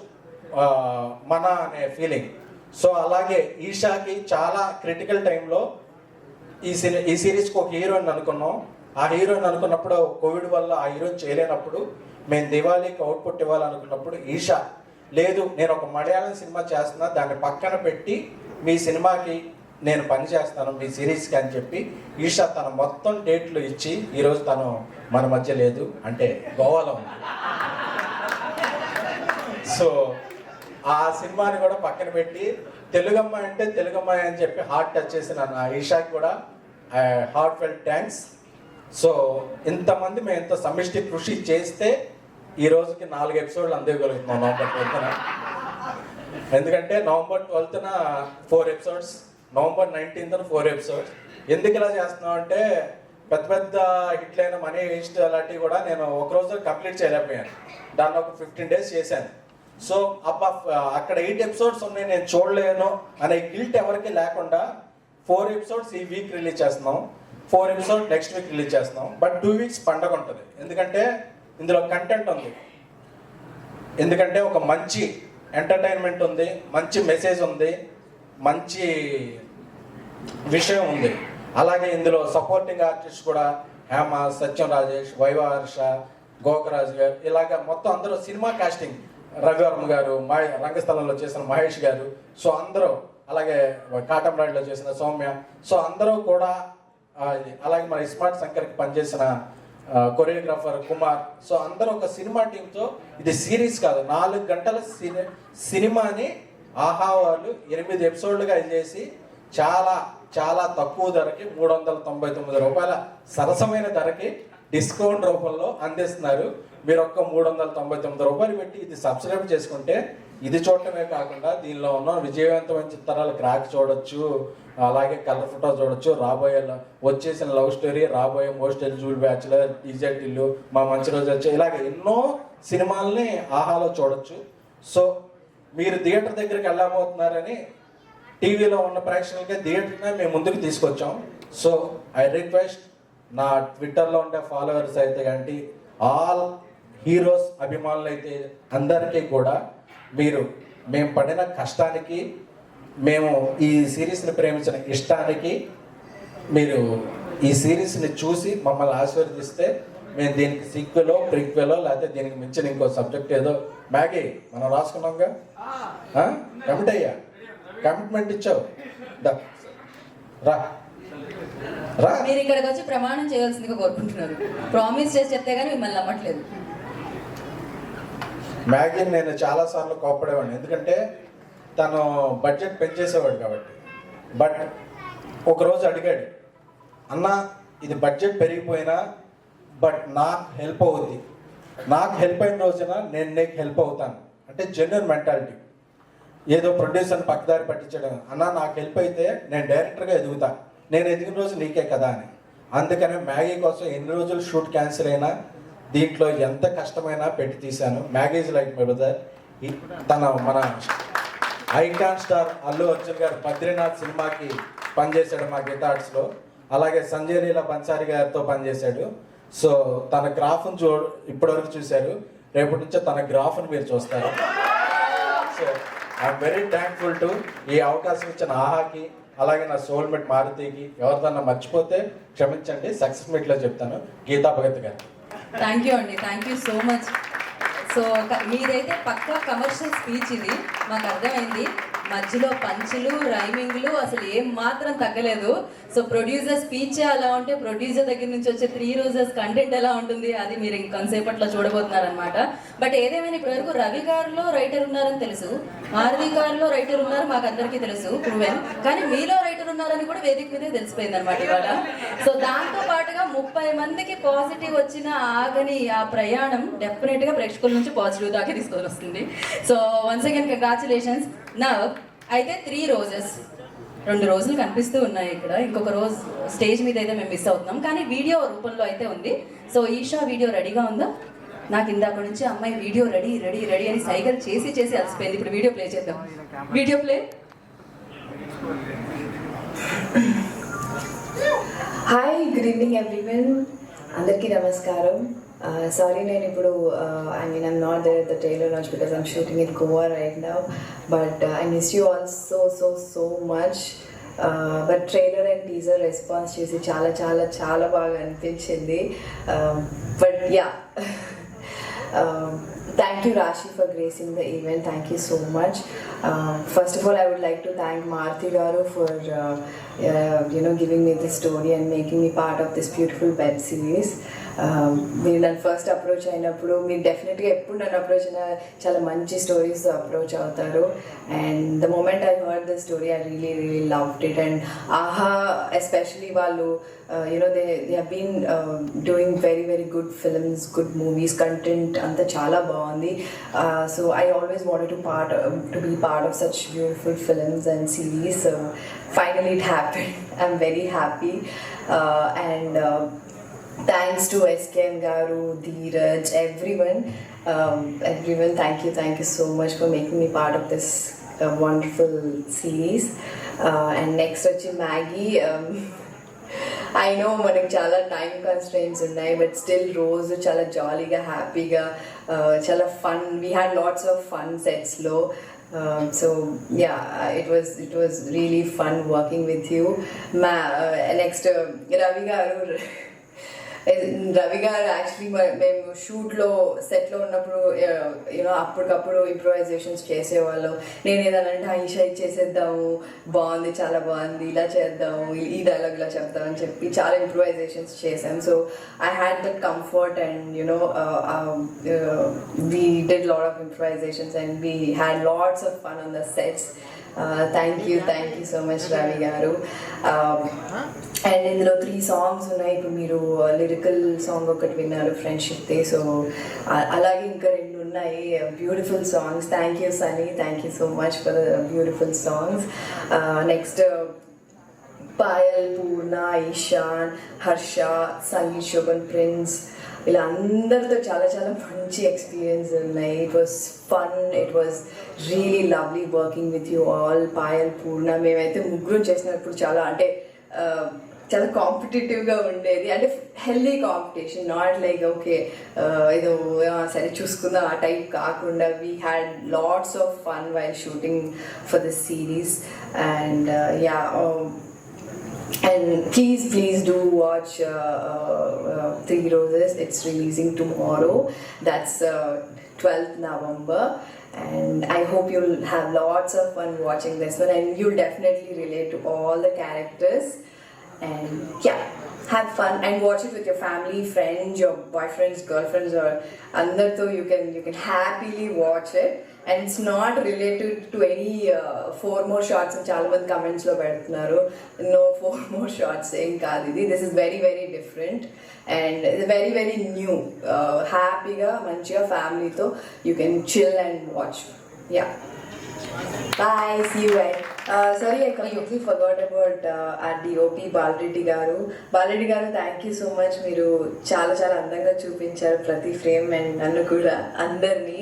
S5: మన అనే ఫీలింగ్. సో అలాగే ఈషాకి చాలా క్రిటికల్ టైంలో ఈ సిరీస్కి ఒక హీరోయిన్ అనుకున్నాం. ఆ హీరోయిన్ అనుకున్నప్పుడు కోవిడ్ వల్ల ఆ హీరోయిన్ చేయలేనప్పుడు మేము దివాళీకి అవుట్పుట్ ఇవ్వాలనుకున్నప్పుడు ఈషా లేదు, నేను ఒక మలయాళం సినిమా చేస్తున్నా, దాన్ని పక్కన పెట్టి మీ సినిమాకి నేను పని చేస్తాను, మీ సిరీస్కి అని చెప్పి ఈషా తన మొత్తం డేట్లు ఇచ్చి ఈరోజు తను మన మధ్య లేదు, అంటే గోవాలో ఉంది. సో ఆ సినిమాని కూడా పక్కన పెట్టి తెలుగమ్మాయి అంటే తెలుగమ్మాయి అని చెప్పి హార్ట్ టచ్ చేసిన నా ఈషాకి కూడా హార్ట్ ఫెల్ట్ థ్యాంక్స్. సో ఇంతమంది మేము ఇంత సమిష్టి కృషి చేస్తే ఈ రోజుకి 4 ఎపిసోడ్లు అందివ్వగలుగుతున్నాం నవంబర్ 12న. ఎందుకంటే నవంబర్ 12న 4 ఎపిసోడ్స్, నవంబర్ 19న 4 ఎపిసోడ్స్. ఎందుకు ఇలా చేస్తున్నాం అంటే పెద్ద పెద్ద హిట్లైన మనీ ఈస్ట్ అలాంటివి కూడా నేను ఒక రోజు కంప్లీట్ చేయలేకపోయాను, దాన్ని ఒక 15 డేస్ చేశాను. సో అబ్బా అక్కడ 8 ఎపిసోడ్స్ ఉన్నాయి నేను చూడలేను అనే గిల్ట్ ఎవరికి లేకుండా 4 ఎపిసోడ్స్ ఈ వీక్ రిలీజ్ చేస్తున్నాం, 4 ఎపిసోడ్ నెక్స్ట్ వీక్ రిలీజ్ చేస్తున్నాం. బట్ 2 వీక్స్ పండగ ఉంటుంది, ఎందుకంటే ఇందులో కంటెంట్ ఉంది, ఎందుకంటే ఒక మంచి ఎంటర్టైన్మెంట్ ఉంది, మంచి మెసేజ్ ఉంది, మంచి విషయం ఉంది. అలాగే ఇందులో సపోర్టింగ్ ఆర్టిస్ట్ కూడా హేమ, సత్యం రాజేష్, వైవహర్ష, గోకరాజు గారు, ఇలాగ మొత్తం అందరూ సినిమా కాస్టింగ్, రఘువర్మ గారు, రంగస్థలంలో చేసిన మహేష్ గారు, సో అందరూ, అలాగే కాటంరాడిలో చేసిన సౌమ్య, సో అందరూ కూడా, అలాగే మన స్మార్ట్ శంకర్కి పనిచేసిన కొరియోగ్రాఫర్ కుమార్, సో అందరూ ఒక సినిమా టీంతో, ఇది సిరీస్ కాదు 4 గంటల సినిమాని ఆహా వాళ్ళు 8 ఎపిసోడ్లుగా చేసి చాలా చాలా తక్కువ ధరకి 399 రూపాయల సరసమైన ధరకి డిస్కౌంట్ రూపంలో అందిస్తున్నారు. మీరు ఒక్క 399 రూపాయలు పెట్టి ఇది సబ్స్క్రైబ్ చేసుకుంటే ఇది చూడటమే కాకుండా దీనిలో ఉన్న విజయవంతమైన చిత్రాలు క్రాక్ చూడొచ్చు, అలాగే కలర్ ఫోటో చూడొచ్చు, రాబోయే వచ్చేసిన లవ్ స్టోరీ, రాబోయే మోస్ట్ ఎలిజిబుల్ బ్యాచులర్, డిజెట్ ఇల్లు, మా మంచి రోజు వచ్చే, ఇలాగ ఎన్నో సినిమాల్ని ఆహాలో చూడొచ్చు. సో మీరు థియేటర్ దగ్గరికి వెళ్ళబోతున్నారని టీవీలో ఉన్న ప్రేక్షకులకే థియేటర్నే మేము ముందుకు తీసుకొచ్చాం. సో ఐ రిక్వెస్ట్ నా ట్విట్టర్లో ఉండే ఫాలోవర్స్ అయితే కానీ ఆల్ హీరోస్ అభిమానులు అయితే అందరికీ కూడా మేము పడిన కష్టానికి, మేము ఈ సిరీస్ని ప్రేమించిన ఇష్టానికి మీరు ఈ సిరీస్ని చూసి మమ్మల్ని ఆశీర్వదిస్తే మేము దీనికి సీక్వెలో, ప్రీక్వెలో, లేకపోతే దీనికి మించిన ఇంకో సబ్జెక్ట్ ఏదో మ్యాగీ మనం రాసుకున్నాంగా, కమిట్ అయ్యా, కమిట్మెంట్ ఇచ్చావు, రా రా.
S1: మీరు ఇక్కడికి వచ్చి ప్రమాణం చేయవలసిందిగా కోరుకుంటున్నారు, ప్రామిస్ చేసి చెప్తే కానీ మిమ్మల్ని నమ్మట్లేదు.
S5: మ్యాగీని నేను చాలాసార్లు కోప్పడేవాడిని, ఎందుకంటే తను బడ్జెట్ పెంచేసేవాడు కాబట్టి. బట్ ఒకరోజు అడిగాడు, అన్న ఇది బడ్జెట్ పెరిగిపోయినా బట్ నాకు హెల్ప్ అవుద్ది, నాకు హెల్ప్ అయిన రోజున నేను నీకు హెల్ప్ అవుతాను అంటే జెన్యున్ మెంటాలిటీ. ఏదో ప్రొడ్యూసర్ని పక్కదారి పట్టించడం, అన్న నాకు హెల్ప్ అయితే నేను డైరెక్టర్గా ఎదుగుతా, నేను ఎదిగిన రోజు నీకే కదా అని. అందుకనే మ్యాగీ కోసం ఎన్ని రోజులు షూట్ క్యాన్సిల్ అయినా దీంట్లో ఎంత కష్టమైనా పెట్టి తీశాను. Maggie's like my brother. మన ఐకాన్ స్టార్ అల్లు అర్జున్ గారు బద్రీనాథ్ సినిమాకి పనిచేశాడు మా గీతా ఆర్ట్స్లో, అలాగే సంజయ్ లీలా బన్సారి గారితో పనిచేశాడు. సో తన గ్రాఫ్ను ఇప్పటివరకు చూశారు, రేపటి నుంచో తన గ్రాఫ్ను మీరు చూస్తారు. So I'm very thankful to ఈ అవకాశం ఇచ్చిన ఆహాకి, అలాగే నా సోల్మేట్ మారుతికి. ఎవరిదన్నా మర్చిపోతే క్షమించండి, సక్సెస్ మీట్లో చెప్తాను. గీతా భగత్ గారు
S1: థ్యాంక్ యూ అండి, thank you so much. So మీదైతే పక్కా కమర్షియల్ స్పీచ్ ఇది, మాకు అర్థమైంది. మధ్యలో పంచులు, రైమింగ్లు అసలు ఏం మాత్రం తగ్గలేదు. సో ప్రొడ్యూసర్ స్పీచ్ అలా ఉంటే ప్రొడ్యూసర్ దగ్గర నుంచి వచ్చే 3 రోజెస్ కంటెంట్ ఎలా ఉంటుంది అది మీరు ఇంకొంతసేపట్లో చూడబోతున్నారనమాట. బట్ ఏదేమైనా ఇప్పటివరకు రవి గారిలో రైటర్ ఉన్నారని తెలుసు, మారుతి గారిలో రైటర్ ఉన్నారు మాకు అందరికీ తెలుసు, ప్రూవెన్. కానీ మీలో రైటర్ ఉన్నారని కూడా వేదిక మీదే తెలిసిపోయింది అనమాట ఇవాళ. సో దాంతో పాటుగా 30 మందికి పాజిటివ్ వచ్చిన ఆగని ఆ ప్రయాణం డెఫినెట్గా ప్రేక్షకుల నుంచి పాజిటివ్ దాకా తీసుకొని వస్తుంది. So once again congratulations. నా అయితే 3 రోజెస్ 2 రోజులు కనిపిస్తూ ఉన్నాయి ఇక్కడ. ఇంకొక రోజు స్టేజ్ మీద అయితే మేము మిస్ అవుతున్నాం, కానీ వీడియో రూపంలో అయితే ఉంది. సో ఈషా వీడియో రెడీగా ఉందా? నాకు ఇందాక నుంచి అమ్మాయి వీడియో రెడీ రెడీ రెడీ అని సైకిల్ చేసి చేసి అలసిపోయింది. ఇప్పుడు వీడియో ప్లే చేద్దాం. Video play.
S6: Hi, good evening everyone. అందరికీ నమస్కారం. సారీ నేను ఇప్పుడు I'm not there at the trailer launch because I'm shooting in Goa right now, but I miss you all so much. But trailer and teaser response చూసి చాలా చాలా చాలా బాగా అనిపించింది. But yeah, thank you Rashi for gracing the event. Thank you so much. First of all, I would like to thank Maruti garu for giving me this story and making me part of this beautiful web series. మీరు నన్ను ఫస్ట్ అప్రోచ్ అయినప్పుడు మీరు డెఫినెట్గా ఎప్పుడు నన్ను అప్రోచ్ అయినా చాలా మంచి స్టోరీస్ అప్రోచ్ అవుతారు. And the moment I heard the story I really loved it. And Aha especially వాళ్ళు they have been doing very good films, good movies, content అంతా చాలా బాగుంది. So I always wanted to be part of such beautiful films and series. So finally it happened. I'm very happy. And thanks to SKM Garu, Dheeraj, everyone, thank you so much for making me part of this wonderful series. And next వచ్చి Maggie. I know మనకి చాలా టైం కన్స్ట్రెయింట్స్ ఉన్నాయి, బట్ స్టిల్ రోజు చాలా జాలీగా హ్యాపీగా చాలా fun, we had lots of fun సెట్స్లో. So yeah, it was really fun working with you. Next Ravi గారు యాక్చువల్లీ మేము షూట్లో సెట్లో ఉన్నప్పుడు అప్పటికప్పుడు ఇంప్రొవైజేషన్స్ చేసేవాళ్ళం. నేను ఏదైనా అంటే ఈషా ఇది చేసేద్దాము, బాగుంది, చాలా బాగుంది, ఇలా చేద్దాము, ఈ డైలాగ్ ఇలా చెప్తామని చెప్పి చాలా ఇంప్రొవైజేషన్స్ చేశాం. So I had that comfort and we did lot of improvisations and we had lots of fun on the sets. Thank you so much Ravi garu. And ఇందులో 3 songs ఉన్నాయి. ఇప్పుడు మీరు లిరికల్ సాంగ్ ఒకటి విన్నారు, ఫ్రెండ్షిప్ డే. సో అలాగే ఇంకా 2 ఉన్నాయి, beautiful songs. Thank you Sunny, thank you so much for the beautiful songs. Next Payal, Poorna, Eshan, Harsha, Sangeet Shobhan, Prince, ఇలా అందరితో చాలా చాలా మంచి ఎక్స్పీరియన్స్ ఉన్నాయి. It was fun, it was really lovely working with you all. Payal, Poorna, మేమైతే ముగ్గురు చేసినప్పుడు చాలా అంటే చాలా కాంపిటేటివ్గా ఉండేది. అంటే healthy competition, not like okay ఏదో సరే చూసుకుందాం ఆ టైప్ కాకుండా. We had lots of fun while shooting for this series. And yeah, and please do watch 3 Roses. It's releasing tomorrow. That's 12th November. And I hope you'll have lots of fun watching this one, and you'll definitely relate to all the characters. And yeah, have fun and watch it with your family, friends, your boyfriends, girlfriends, or andartho you can happily watch it. And it's not related to any 4 more shots అని చాలా మంది కమెంట్స్ లో పెడుతున్నారు. No 4 more shots ఏం కాదు ఇది. This is very different and very new. హ్యాపీగా మంచిగా ఫ్యామిలీతో you can chill and watch. Yeah. Bye, see you guys. Sorry, I completely forgot about our DOP Bala Reddy గారు. బాలరెడ్డి గారు, థ్యాంక్ యూ సో మచ్. మీరు చాలా చాలా అందంగా చూపించారు ప్రతి ఫ్రేమ్, అండ్ నన్ను కూడా అందరినీ.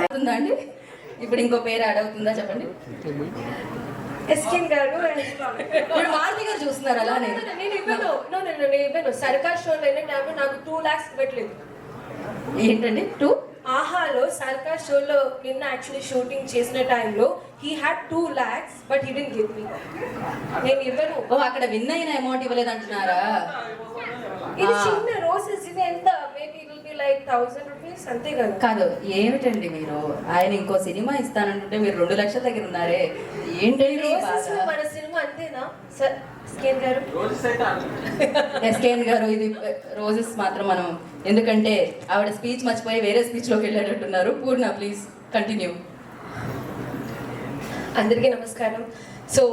S1: అవుతుందా అండి? ఇప్పుడు ఇంకో పేరు యాడ్ అవుతుందా చెప్పండి.
S7: ఎస్కేన్ గారు.
S1: ఇప్పుడు మారుతి గారు చూస్తున్నారు అలా.
S7: నేను ఇవ్వను. సర్కార్ షోలో అయిన టైంలో నాకు 2 lakhs పెట్టలేదు.
S1: ఏంటండి 2?
S7: ఆహాలో సర్కార్ షోలో నిన్న యాక్చువల్లీ షూటింగ్ చేసిన టైంలో he had 2 lakhs but he didn't give me. నేను ఇవ్వను.
S1: ఓ, అక్కడ విన్ అయిన అమౌంట్ ఇవ్వలేదు అంటున్నారా?
S7: ఇది చిన్న రోజెస్, ఇది ఎంత maybe it will be like 1000 rupees అంతే కదా.
S1: కాదు, ఏమిటండి మీరు? ఆయన ఇంకో సినిమా ఇస్తానంటుంటే మీరు 2 లక్షల దగ్గర ఉన్నారే, ఏంటండి?
S7: మన సినిమా అంతేనా సార్? ఎస్కేన్ గారు,
S1: ఎస్కేన్ గారు, ఇది రోజెస్ మాత్రం మనం, ఎందుకంటే ఆవిడ స్పీచ్ మర్చిపోయి వేరే స్పీచ్లోకి వెళ్ళేటట్టున్నారు. పూర్ణ, ప్లీజ్ కంటిన్యూ.
S7: అందరికీ నమస్కారం. So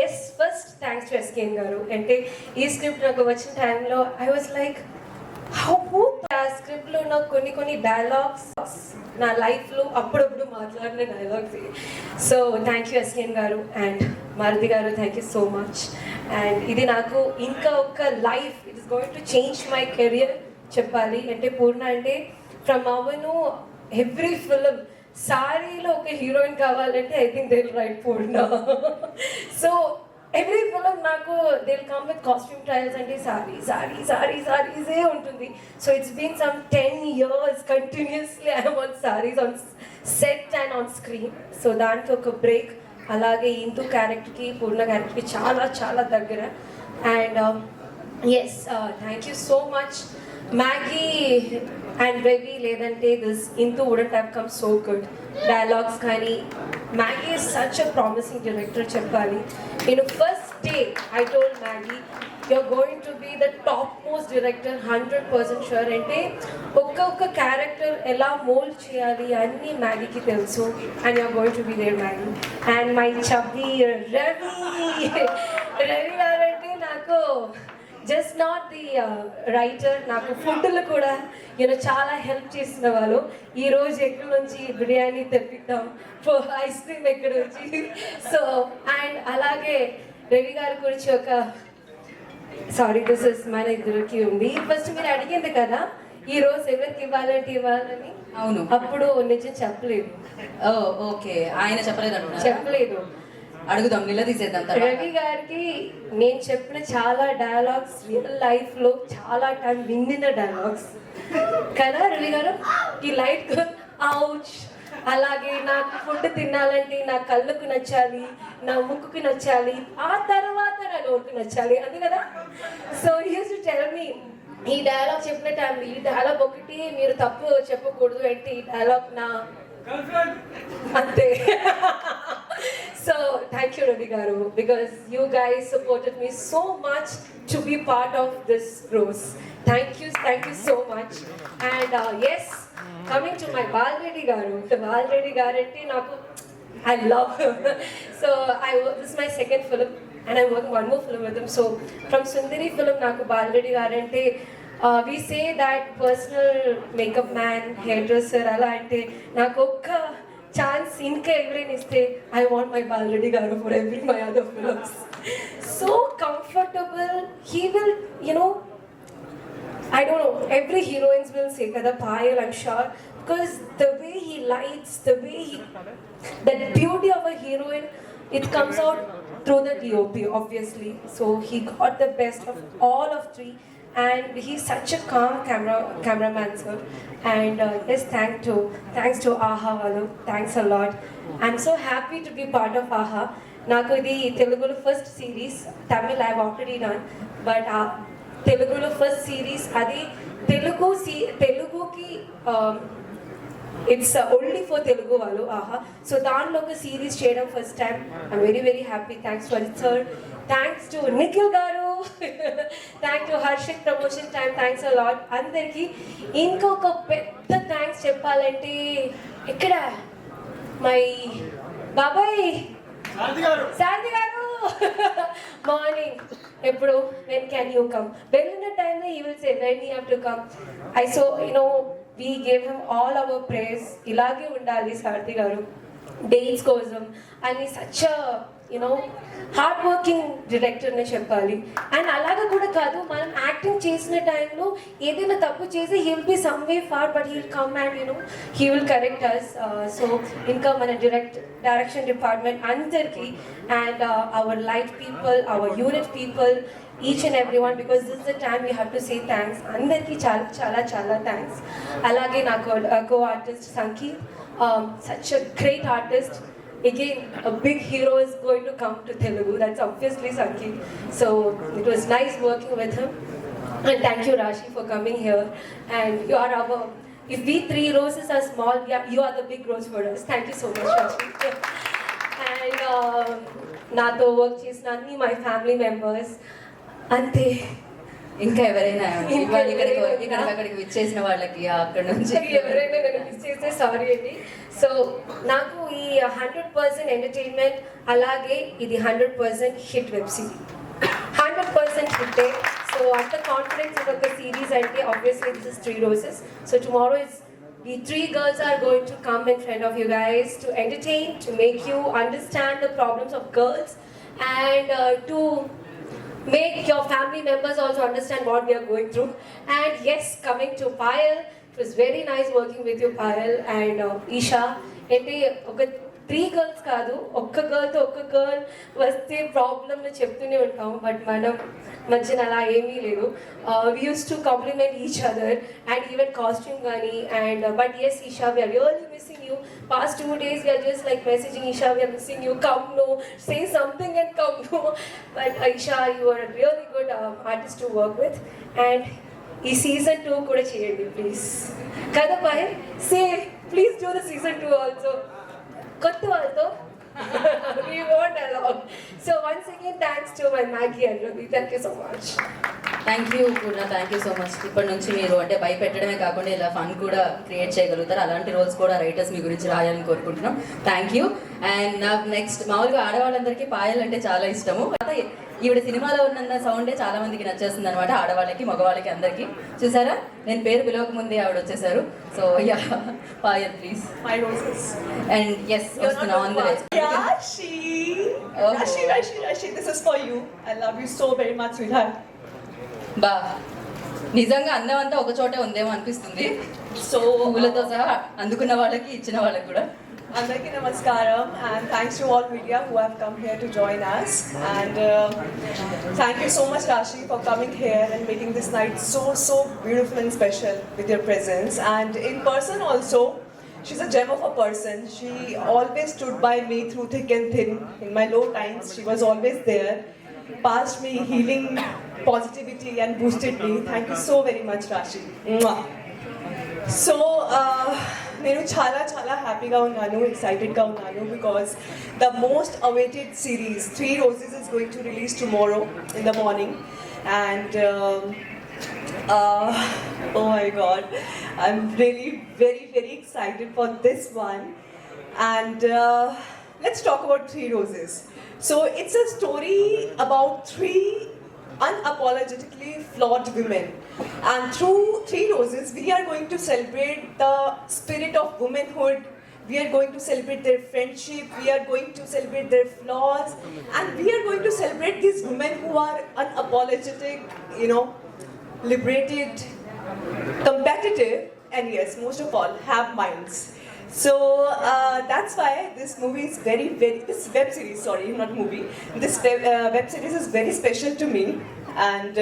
S7: yes, first thanks to SKN గారు. అంటే ఈ స్క్రిప్ట్ నాకు వచ్చిన టైంలో ఐ వాజ్ లైక్ హౌ ఆ స్క్రిప్ట్లో ఉన్న కొన్ని డైలాగ్స్ నా లైఫ్లో అప్పుడప్పుడు మాట్లాడిన డైలాగ్స్. సో థ్యాంక్ యూ ఎస్కేన్ గారు అండ్ మారుతి గారు, thank you so much. And ఇది నాకు ఇంకా ఒక life, it is going to change my career చెప్పాలి అంటే. పూర్ణ అంటే ఫ్రమ్ అవను ఎవ్రీ ఫిల్మ్ సారీలో ఒక హీరోయిన్ కావాలంటే I think they will write Poorna. So every film నాకు they will come with costume trials అంటే సారీసే ఉంటుంది. So it's been some 10 years continuously I'm on saris on set and on screen. So దానికి ఒక బ్రేక్. అలాగే ఇంటూ క్యారెక్టర్కి పూర్ణ క్యారెక్టర్కి చాలా దగ్గర. And yes thank you so much Maggie and Ravi, లేదంటే this into wouldn't have come so good. Dialogues కానీ Maggie is such a promising director చెప్పాలి. నేను first day I told Maggie you're going to be the topmost director, 100% sure. అంటే ఒక్కొక్క క్యారెక్టర్ ఎలా మోల్డ్ చేయాలి అన్నీ మ్యాగీకి తెలుసు. And you're going to be there Maggi. And my chubby Ravi guarantee నాకు జస్ట్ నాట్ ది రైటర్, నాకు ఫుడ్లో కూడా చాలా హెల్ప్ చేసిన వాళ్ళు. ఈరోజు ఎక్కడి నుంచి బిర్యానీ తెప్పిద్దాం, ఐస్ క్రీమ్ ఎక్కడి నుంచి. సో అండ్ అలాగే రవి గారి గురించి ఒక సారీ దిస్ ఇస్ మన ఇద్దరికి ఉంది. ఫస్ట్ మీరు అడిగింది కదా ఈ రోజు ఎవరికి ఇవ్వాలని.
S1: అవును,
S7: అప్పుడు నిజం చెప్పలేదు.
S1: ఓకే, ఆయన చెప్పలేదు.
S7: చెప్పలేదు.
S1: అడుగుదాం, నిలదీసేద్దాం.
S7: రవి గారికి నేను చెప్పిన చాలా డైలాగ్స్ రియల్ లైఫ్ లో చాలా టైం విన్న డైలాగ్స్ కదా రవి గారు. ఈ లైట్ అవుచ్. అలాగే నాకు ఫుడ్ తినాలంటే నా కళ్ళకు నచ్చాలి, నా ముక్కుకి నచ్చాలి, ఆ తర్వాత నా నోరుకు నచ్చాలి, అంతే కదా. So use to tell me ఈ డైలాగ్ చెప్పిన టైం ఈ డైలాగ్ ఒకటి మీరు తప్పు చెప్పకూడదు అంటే ఈ డైలాగ్ నా అంతే. So thank you Ravi garu, because you guys supported me so much to be part of this rose. Thank you so much. And yes, coming to my Balreddy garu, the Balreddy garante naku I love him. So this is my second film and I'm working one more film with him. So from Sundari film naku Balreddy garante we say that personal makeup man, hairdresser ala ante naku okka chance ఇంకా ఎవరైనా ఇస్తే I want my Balreddy garu for every my other films. So comfortable. He will, I don't know, every heroines will say kada Payal, I'm sure, because the way he lights, the way he, that beauty of a heroine, it comes out through the DOP obviously. So he got the best of all of three. And he's such a calm cameraman, sir. And yes, thanks to AHA Valu. Thanks a lot. I'm so happy to be part of AHA. Naku idi Telugulo first series. Tamil I've already done, but Telugulo first series. Adi Teluguki it's only for Telugu Valu AHA. So danlo oka series cheyadam first time. I'm very happy. Thanks for it, sir. Thanks to Nikhil garu. Thanks to Harshit promotion time. Thanks a lot. Andarki inkoka pedda thanks cheppalante ikkada my babai Sarthi garu morning eppudu when can you come, bellina time he will say when you have to come. I saw we gave him all our praise. Ilage undali Sarthi garu dates kosam, and he's such a hard working director నే చెప్పాలి. అండ్ అలాగా కూడా కాదు, మనం యాక్టింగ్ చేసిన టైంలో ఏదైనా తప్పు చేసి he will be some way far, but he will come and he will correct us. So ఇంకా మన డైరెక్షన్ డిపార్ట్మెంట్ అందరికీ and our light people, our unit people, each and everyone, because this is the time we have to say thanks. Andarki చాలా thanks. Alage నాకు co-artist Sankeet, such a great artist. Again, a big hero is going to come to Telugu. That's obviously Sankeet. So it was nice working with him. And thank you Rashi for coming here. And you are our, if we three roses are small, you are the big rose for us. Thank you so much Rashi. And nato work chesina anni my family members. Ante
S1: ఇంకా ఎవరైనా ఇక్కడికి విచ్చేసిన వాళ్ళకి అక్కడ నుంచి
S7: ఎవరైనా మిస్ చేస్తే సారీ అండి. సో నాకు ఈ 100% ఎంటర్టైన్మెంట్, అలాగే ఇది 100% hit web series, 100% hit. So after confidence in the series, and obviously this is Three Roses. So tomorrow is the three girls are going to come in front of you guys to entertain, to make you understand the problems of girls, and to make your family members also understand what we are going through. And yes, coming to Payal, it was very nice working with you, Payal and Isha. అంటే ఒక త్రీ గర్ల్స్ కాదు, ఒక్క గర్ల్తో ఒక్క గర్ల్ వస్తే ప్రాబ్లమ్ని చెప్తూనే ఉంటాం, బట్ మనం మధ్యన అలా ఏమీ లేదు. We use to compliment each other and even costume కానీ. And but yes Esha, we're really missing you. Past 2 days we are just like messaging Isha, we are missing you, come no, say something and come no. But Isha, you are a really good artist to work with. And ఈ season 2 కూడా చేయండి ప్లీజ్. కదా Payal, say please do the season 2 also. కొత్త వాళ్ళతో we won't allow. So once again thanks to my Maggie and Ravi. Thank you so much.
S1: Thank you Purna, thank you so much. ఇప్పటి నుంచి మీరు అంటే భయపెట్టడమే కాకుండా ఇలా ఫన్ కూడా క్రియేట్ చేయగలుగుతారు. అలాంటి రోల్స్ కూడా రైటర్స్ మీ గురించి రాయాలని కోరుకుంటున్నాం. Thank you. అండ్ నాకు నెక్స్ట్, మామూలుగా ఆడవాళ్ళందరికీ పాయల్ అంటే చాలా ఇష్టము. ఈవిడ సినిమాలో ఉన్న సౌండే చాలా మందికి నచ్చేస్తుంది అనమాట, ఆడవాళ్ళకి మగవాళ్ళకి అందరికీ. చూసారా, నేను పేరు పిలవక ముందే ఆవిడ వచ్చేసారు. So yeah, Payal please.
S8: My roses.
S1: And yes, వస్తున్నా on the way.
S8: Rashi.
S1: Oh.
S8: Rashi, this is for you. I love you so very much, sweetheart.
S1: బా, నిజంగా అందం అంతా ఒక చోటే ఉందేమో అనిపిస్తుంది.
S8: So,
S1: పూలతో సహా అందుకున్న వాళ్ళకి ఇచ్చిన వాళ్ళకి కూడా.
S8: Andarki Namaskaram, and thanks to all media who have come here to join us. And thank you so much, Rashi, for coming here and making this night so beautiful and special with your presence. And in person also, she's a gem of a person. She always stood by me through thick and thin. In my low times, she was always there, passed me healing positivity and boosted me. Thank you so very much, Rashi. Mwah. So, నేను చాలా హ్యాపీగా ఉన్నాను, ఎక్సైటెడ్గా ఉన్నాను, because the most awaited series three roses is going to release tomorrow in the morning. And oh my god, I'm really very excited for this one. And let's talk about Three Roses. So it's a story about three unapologetically flawed women, and through Three Roses we are going to celebrate the spirit of womanhood. We are going to celebrate their friendship, we are going to celebrate their flaws, and we are going to celebrate these women who are unapologetic, you know, liberated, competitive, and yes, most of all, have minds. So that's why this movie is this web series, sorry, not movie, this web series is very special to me. And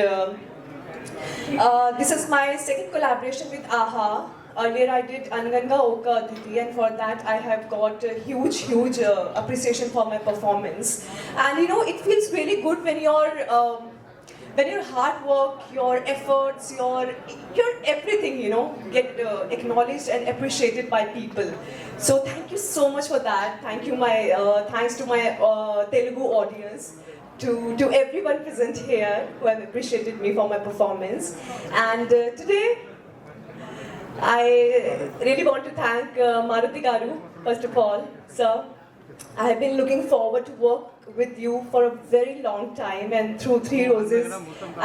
S8: this is my second collaboration with AHA. Earlier I did Anganga Oka Aditi, and for that I have got a huge appreciation for my performance. And you know, it feels really good when your hard work, your efforts, your everything, you know, get acknowledged and appreciated by people. So thank you so much for that. Thanks to my Telugu audience, to everyone present here who have appreciated me for my performance. And today, I really want to thank Maruti Garu, first of all, sir. I have been looking forward to work with you for a very long time, and through Three Roses,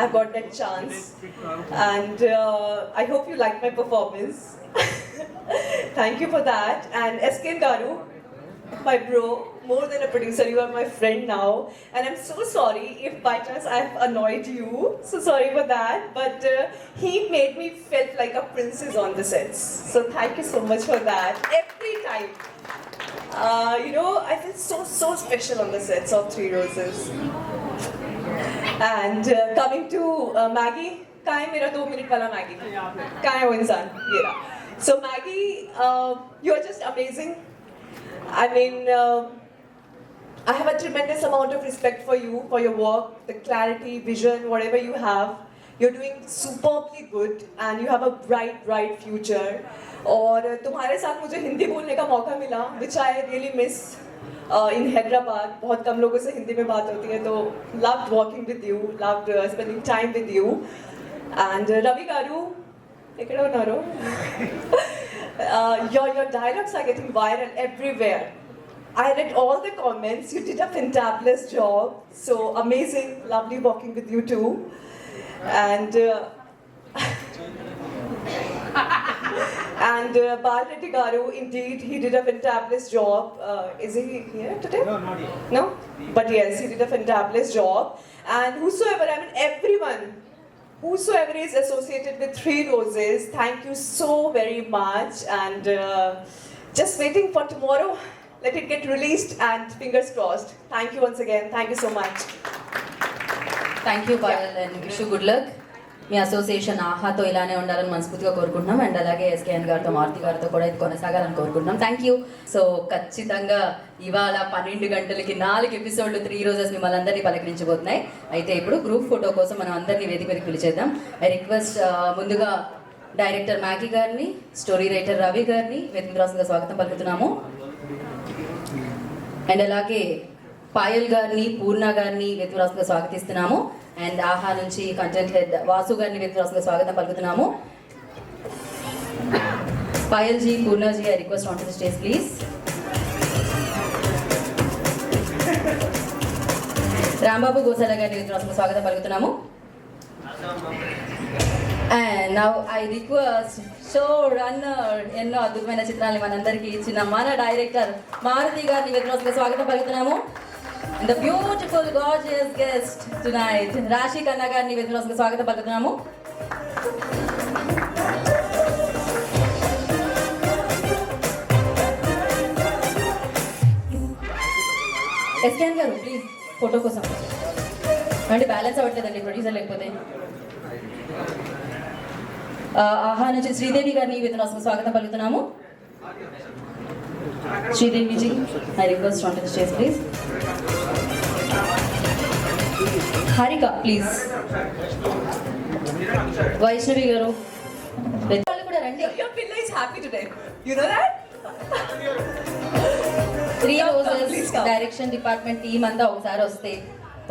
S8: I've got that chance. And I hope you like my performance. Thank you for that. And SK Garu, my bro, more than a producer, you are my friend now. And I'm so sorry if by chance I've annoyed you. So sorry for that. But he made me feel like a princess on the sets. So thank you so much for that. Every time. You know, I feel so special on the sets of Three Roses. And coming to Maggie, kaya mera 2 minute wala Maggie. Kaya wo insan, ye raha. So Maggie, you are just amazing. I mean, I have a tremendous amount of respect for you, for your work, the clarity, vision, whatever you have. You're doing superbly good, and you have a bright future. और तुम्हारे साथ मुझे हिंदी बोलने का मौका मिला, which I really miss in Hyderabad. बहुत कम लोगों से हिंदी में बात होती है, तो loved working with you, loved spending time with you. And Ravi Garu, ekkada unnaru? Your dialogues are getting viral everywhere. I read all the comments. You did a fantabulous job. So amazing, lovely working with you too. And Balareddy Garu, indeed, he did a fantabulous job. Is he here today?
S3: No, not yet.
S8: No? But yes, he did a fantabulous job. And whosoever, I mean everyone, whosoever is associated with Three Roses, thank you so very much. And just waiting for tomorrow. Let it get released and fingers crossed. Thank you once again. Thank you so much.
S1: Thank you Payal and wish good luck. మీ అసోసియేషన్ ఆహాతో ఇలానే ఉండాలని మనస్ఫూర్తిగా కోరుకుంటున్నాం. అండ్ అలాగే ఎస్కేఎన్ గారితో, మారుతి గారితో కూడా ఇది కొనసాగాలని కోరుకుంటున్నాం. Thank you. సో ఖచ్చితంగా ఇవాళ 12 గంటలకి 4 ఎపిసోడ్లు 3 రోజెస్ మిమ్మల్ని అందరినీ పలకరించబోతున్నాయి. అయితే ఇప్పుడు గ్రూప్ ఫోటో కోసం మనం అందరినీ వేదిక మీదకి పిలిచేద్దాం. ఐ రిక్వెస్ట్ ముందుగా డైరెక్టర్ మ్యాగీ గారిని, స్టోరీ రైటర్ రవి గారిని వేదిక రాసుగా స్వాగతం పలుకుతున్నాము. అండ్ అలాగే పాయల్ గారిని, పూర్ణ గారిని వేదికరాసుగా స్వాగతిస్తున్నాము. అండ్ ఆహా నుంచి కంటెంట్ హెడ్ వాసు గారిని వేదికరాసుగా స్వాగతం పలుకుతున్నాము. Payal ji, Poorna ji, I request on to the stage please. Rambabu Gosala గారిని వేదికరాసుగా స్వాగతం పలుకుతున్నాము. And now I request show runner, ఎన్నో అద్భుతమైన చిత్రాన్ని మనందరికీ ఇచ్చిన మన డైరెక్టర్ మారుతి గారిని వేదికరాసుగా స్వాగతం పలుకుతున్నాము. And the beautiful, gorgeous guest tonight, Rashi Khanna గారిని వేదికరాసుగా స్వాగతం పలుకుతున్నాము. ఎస్కేఎన్ గారు ప్లీజ్ ఫోటో కోసం అంటే బ్యాలెన్స్ అవ్వట్లేదండి ప్రొడ్యూసర్ లేకపోతే. ఆహా నుంచి శ్రీదేవి గారిని వేదికరాసుగా స్వాగతం పలుకుతున్నాము. Sridevi ji, I request on to the stage please. Harika please. Vaishnavi గారు వాళ్ళు కూడా రండి.
S8: Your Pilla is happy today. You know that?
S1: 3 roses direction department team అంతా ఒకసారి వస్తే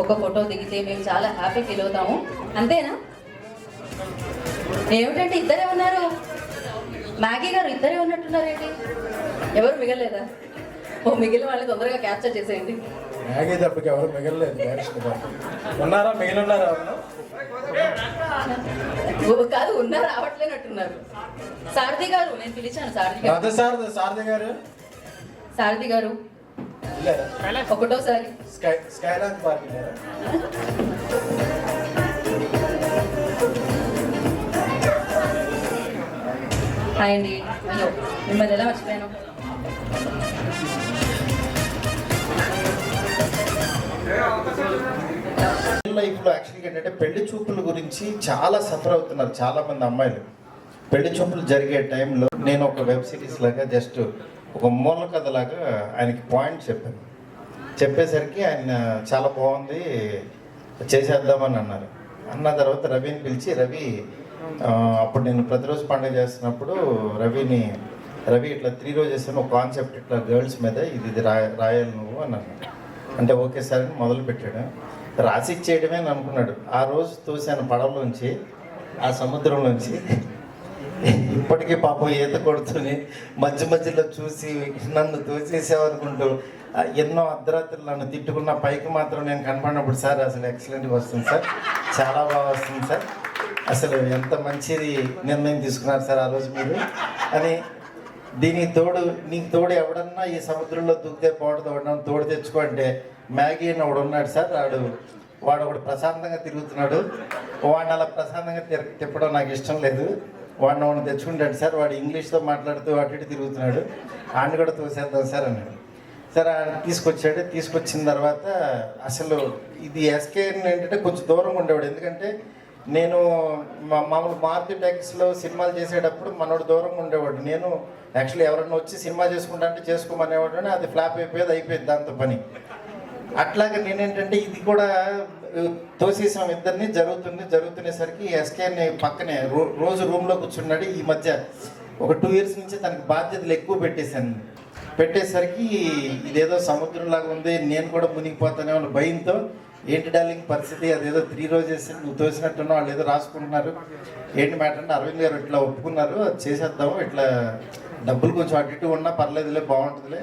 S1: ఒక ఫోటో దిగితే మేము చాలా హ్యాపీ ఫీల్ అవుతాము. అంతేనా? ఏమిటంటే ఇద్దరే ఉన్నారు. మ్యాగీ గారు ఇద్దరే ఉన్నట్టున్నారేంటి? ఎవరు మిగలలేదా? ఓ మిగిలిన వాళ్ళని తొందరగా క్యాప్చర్ చేసేయండి.
S5: మ్యాగీ తప్పకి ఎవరు మిగలలేదు. ఉన్నారా? మిగిలిన్నారా?
S1: కాదు, ఉన్నారు, రావట్లేనట్టున్నారు. సారథి గారు, నేను పిలిచాను. సారథి గారు,
S5: సారథి గారు,
S1: సారథి గారు ఒకటోసారి
S5: స్కైలాండ్ పార్టీ.
S1: హాయ్ అండి. అయ్యో మిమ్మల్ని ఎలా మర్చిపోయాను.
S5: లైఫ్లో యాక్చువల్గా ఏంటంటే పెళ్లి చూపుల గురించి చాలా సఫర్ అవుతున్నారు చాలామంది అమ్మాయిలు. పెళ్లి చూపులు జరిగే టైంలో నేను ఒక వెబ్ సిరీస్ లాగా జస్ట్ ఒక మూల కథలాగా ఆయనకి పాయింట్ చెప్పాను. చెప్పేసరికి ఆయన చాలా బాగుంది, చేసేద్దామని అన్నారు. అన్న తర్వాత రవిని పిలిచి, రవి అప్పుడు నేను ప్రతిరోజు పండుగ చేస్తున్నప్పుడు రవి ఇట్లా 3 రోజెస్ అని ఒక కాన్సెప్ట్ ఇట్లా గర్ల్స్ మీద ఇది రాయాలి నువ్వు అన్నాను. అంటే ఓకే సార్ అని మొదలు పెట్టాడు. రాసి ఇచ్చేయడమే అని అనుకున్నాడు. ఆ రోజు తోసాను పడవలోంచి, ఆ సముద్రంలోంచి. ఇప్పటికీ పాపం ఈత కొడుతూనే మధ్య మధ్యలో చూసి నన్ను తోసేసావనుకుంటూ ఎన్నో అర్ధరాత్రులు నన్ను తిట్టుకున్న పైకి మాత్రం నేను కనపడినప్పుడు, సార్ అసలు ఎక్సలెంట్గా వస్తుంది సార్, చాలా బాగా వస్తుంది సార్, అసలు ఎంత మంచిది నిర్ణయం తీసుకున్నారు సార్ ఆ రోజు మీరు అని. దీనికి తోడు, నీకు తోడు ఎవడన్నా ఈ సముద్రంలో దూకితే పోవడం ఎవడన్నా తోడు తెచ్చుకో అంటే మ్యాగీ అని ఒకడు ఉన్నాడు సార్, వాడు ఒకడు ప్రశాంతంగా తిరుగుతున్నాడు, వాడిని అలా ప్రశాంతంగా తిప్పడం నాకు ఇష్టం లేదు, వాడిని తెచ్చుకుంటాడు సార్, వాడు ఇంగ్లీష్తో మాట్లాడుతూ అటు ఇటు తిరుగుతున్నాడు, ఆయన కూడా తోసేద్దాం సార్ అన్నాడు. సరే ఆయన తీసుకొచ్చిన తర్వాత అసలు ఇది ఎస్కే ఏంటంటే కొంచెం దూరంగా ఉండేవాడు. ఎందుకంటే నేను మామూలు మారుతి ట్యాక్స్లో సినిమాలు చేసేటప్పుడు మనోడు దూరంగా ఉండేవాడు. నేను యాక్చువల్లీ ఎవరన్నా వచ్చి సినిమా చేసుకుంటా అంటే చేసుకోమనేవాడు, అది ఫ్లాప్ అయిపోయేది దాంతో పని. అట్లాగే నేనేంటంటే ఇది కూడా తోసేసాం ఇద్దరిని, జరుగుతునేసరికి ఎస్కేని పక్కనే రోజు రూమ్లో కూర్చున్నాడు. ఈ మధ్య ఒక 2 years నుంచి తనకి బాధ్యతలు ఎక్కువ పెట్టేసరికి ఇదేదో సముద్రంలాగా ఉంది, నేను కూడా మునిగిపోతానేమో భయంతో, ఏంటి డార్లింగ్ పరిస్థితి, అదేదో 3 రోజెస్ నువ్వు తోసినట్టున్నావు, వాళ్ళు ఏదో రాసుకుంటున్నారు, ఏంటి మ్యాటర్ అంటే అరవింద్ గారు ఇట్లా ఒప్పుకున్నారు, అది చేసేద్దాము, ఇట్లా డబ్బులు కొంచెం అటు ఇటు ఉన్నా పర్లేదులే, బాగుంటుందిలే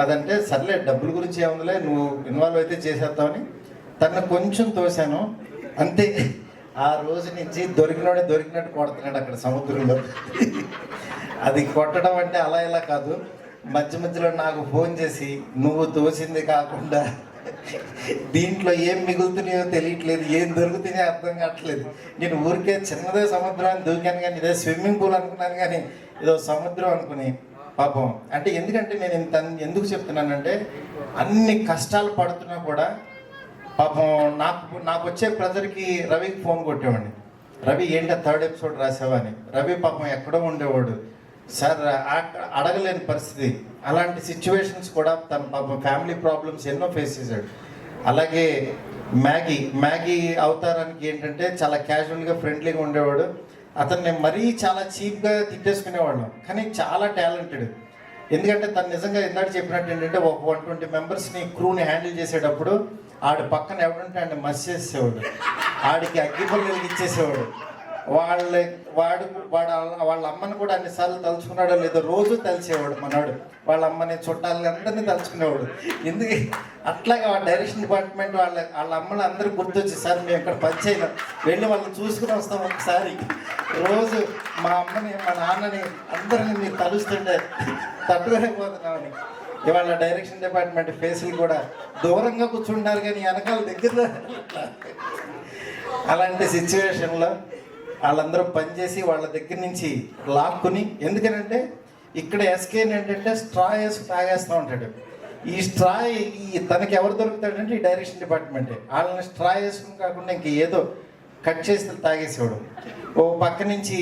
S5: అదంటే, సర్లే డబ్బుల గురించి ఏముందిలే, నువ్వు ఇన్వాల్వ్ అయితే చేసేద్దామని తను కొంచెం తోసాను అంతే. ఆ రోజు నుంచి దొరికినట్టు కొడుతున్నాడు అక్కడ సముద్రంలో. అది కొట్టడం అంటే అలా ఇలా కాదు, మధ్యలో నాకు ఫోన్ చేసి నువ్వు తోసింది కాకుండా దీంట్లో ఏం మిగులుతున్నాయో తెలియట్లేదు, ఏం దొరుకుతున్నాయో అర్థం కావట్లేదు. నేను ఊరికే చిన్నదే సముద్రాన్ని దూకాను కానీ ఇదే స్విమ్మింగ్ పూల్ అనుకున్నాను కానీ ఇదో సముద్రం అనుకుని పాపం. అంటే ఎందుకంటే నేను ఇంత ఎందుకు చెప్తున్నానంటే అన్ని కష్టాలు పడుతున్నా కూడా పాపం నాకు వచ్చే ప్రెజర్కి రవికి ఫోన్ కొట్టేవాడిని. రవి ఏంటో 3rd ఎపిసోడ్ రాసావని. రవి పాపం ఎక్కడో ఉండేవాడు సార్, అడగలేని పరిస్థితి. అలాంటి సిచ్యువేషన్స్ కూడా తన పాపం ఫ్యామిలీ ప్రాబ్లమ్స్ ఎన్నో ఫేస్ చేశాడు. అలాగే మ్యాగీ అవతారానికి ఏంటంటే చాలా క్యాజువల్గా ఫ్రెండ్లీగా ఉండేవాడు. అతన్ని మరీ చాలా చీప్గా తిట్టేసుకునేవాళ్ళం, కానీ చాలా టాలెంటెడ్. ఎందుకంటే తను నిజంగా ఇందాక చెప్పినట్టు ఏంటంటే ఒక 120 మెంబర్స్ని క్రూని హ్యాండిల్ చేసేటప్పుడు ఆడి పక్కన ఎవడంటే ఆయన మస్ చేసేవాడు, ఆడికి అగ్గిపల్లి ఇచ్చేసేవాడు. వాళ్ళ అమ్మని కూడా అన్నిసార్లు తలుచుకున్నాడో లేదో రోజు తలిచేవాడు మనవాడు. వాళ్ళ అమ్మని చుట్టాలని అందరినీ తలుచుకునేవాడు. ఎందుకు అట్లాగే ఆ డైరెక్షన్ డిపార్ట్మెంట్ వాళ్ళ అమ్మని అందరూ గుర్తొచ్చి సార్ మేము ఇక్కడ పని చేయలేం, వెళ్ళి వాళ్ళని చూసుకుని వస్తాం ఒకసారి. రోజు మా అమ్మని మా నాన్నని అందరిని మీరు తలుస్తుంటే తట్టుకోలేకపోతున్నామని. ఇవాళ డైరెక్షన్ డిపార్ట్మెంట్ ఫేసులు కూడా దూరంగా కూర్చుంటారు కానీ వెనకాల దగ్గర. అలాంటి సిచ్యువేషన్లో వాళ్ళందరూ పనిచేసి వాళ్ళ దగ్గర నుంచి లాక్కుని, ఎందుకనంటే ఇక్కడ ఎస్కేన్ ఏంటంటే స్ట్రా వేసి తాగేస్తూ ఉంటాడు. ఈ స్ట్రా తనకి ఎవరు దొరుకుతాడంటే ఈ డైరెక్షన్ డిపార్ట్మెంటే. వాళ్ళని స్ట్రా వేసుకుని కాకుండా ఇంక ఏదో కట్ చేసి తాగేసేవాడు. ఓ పక్క నుంచి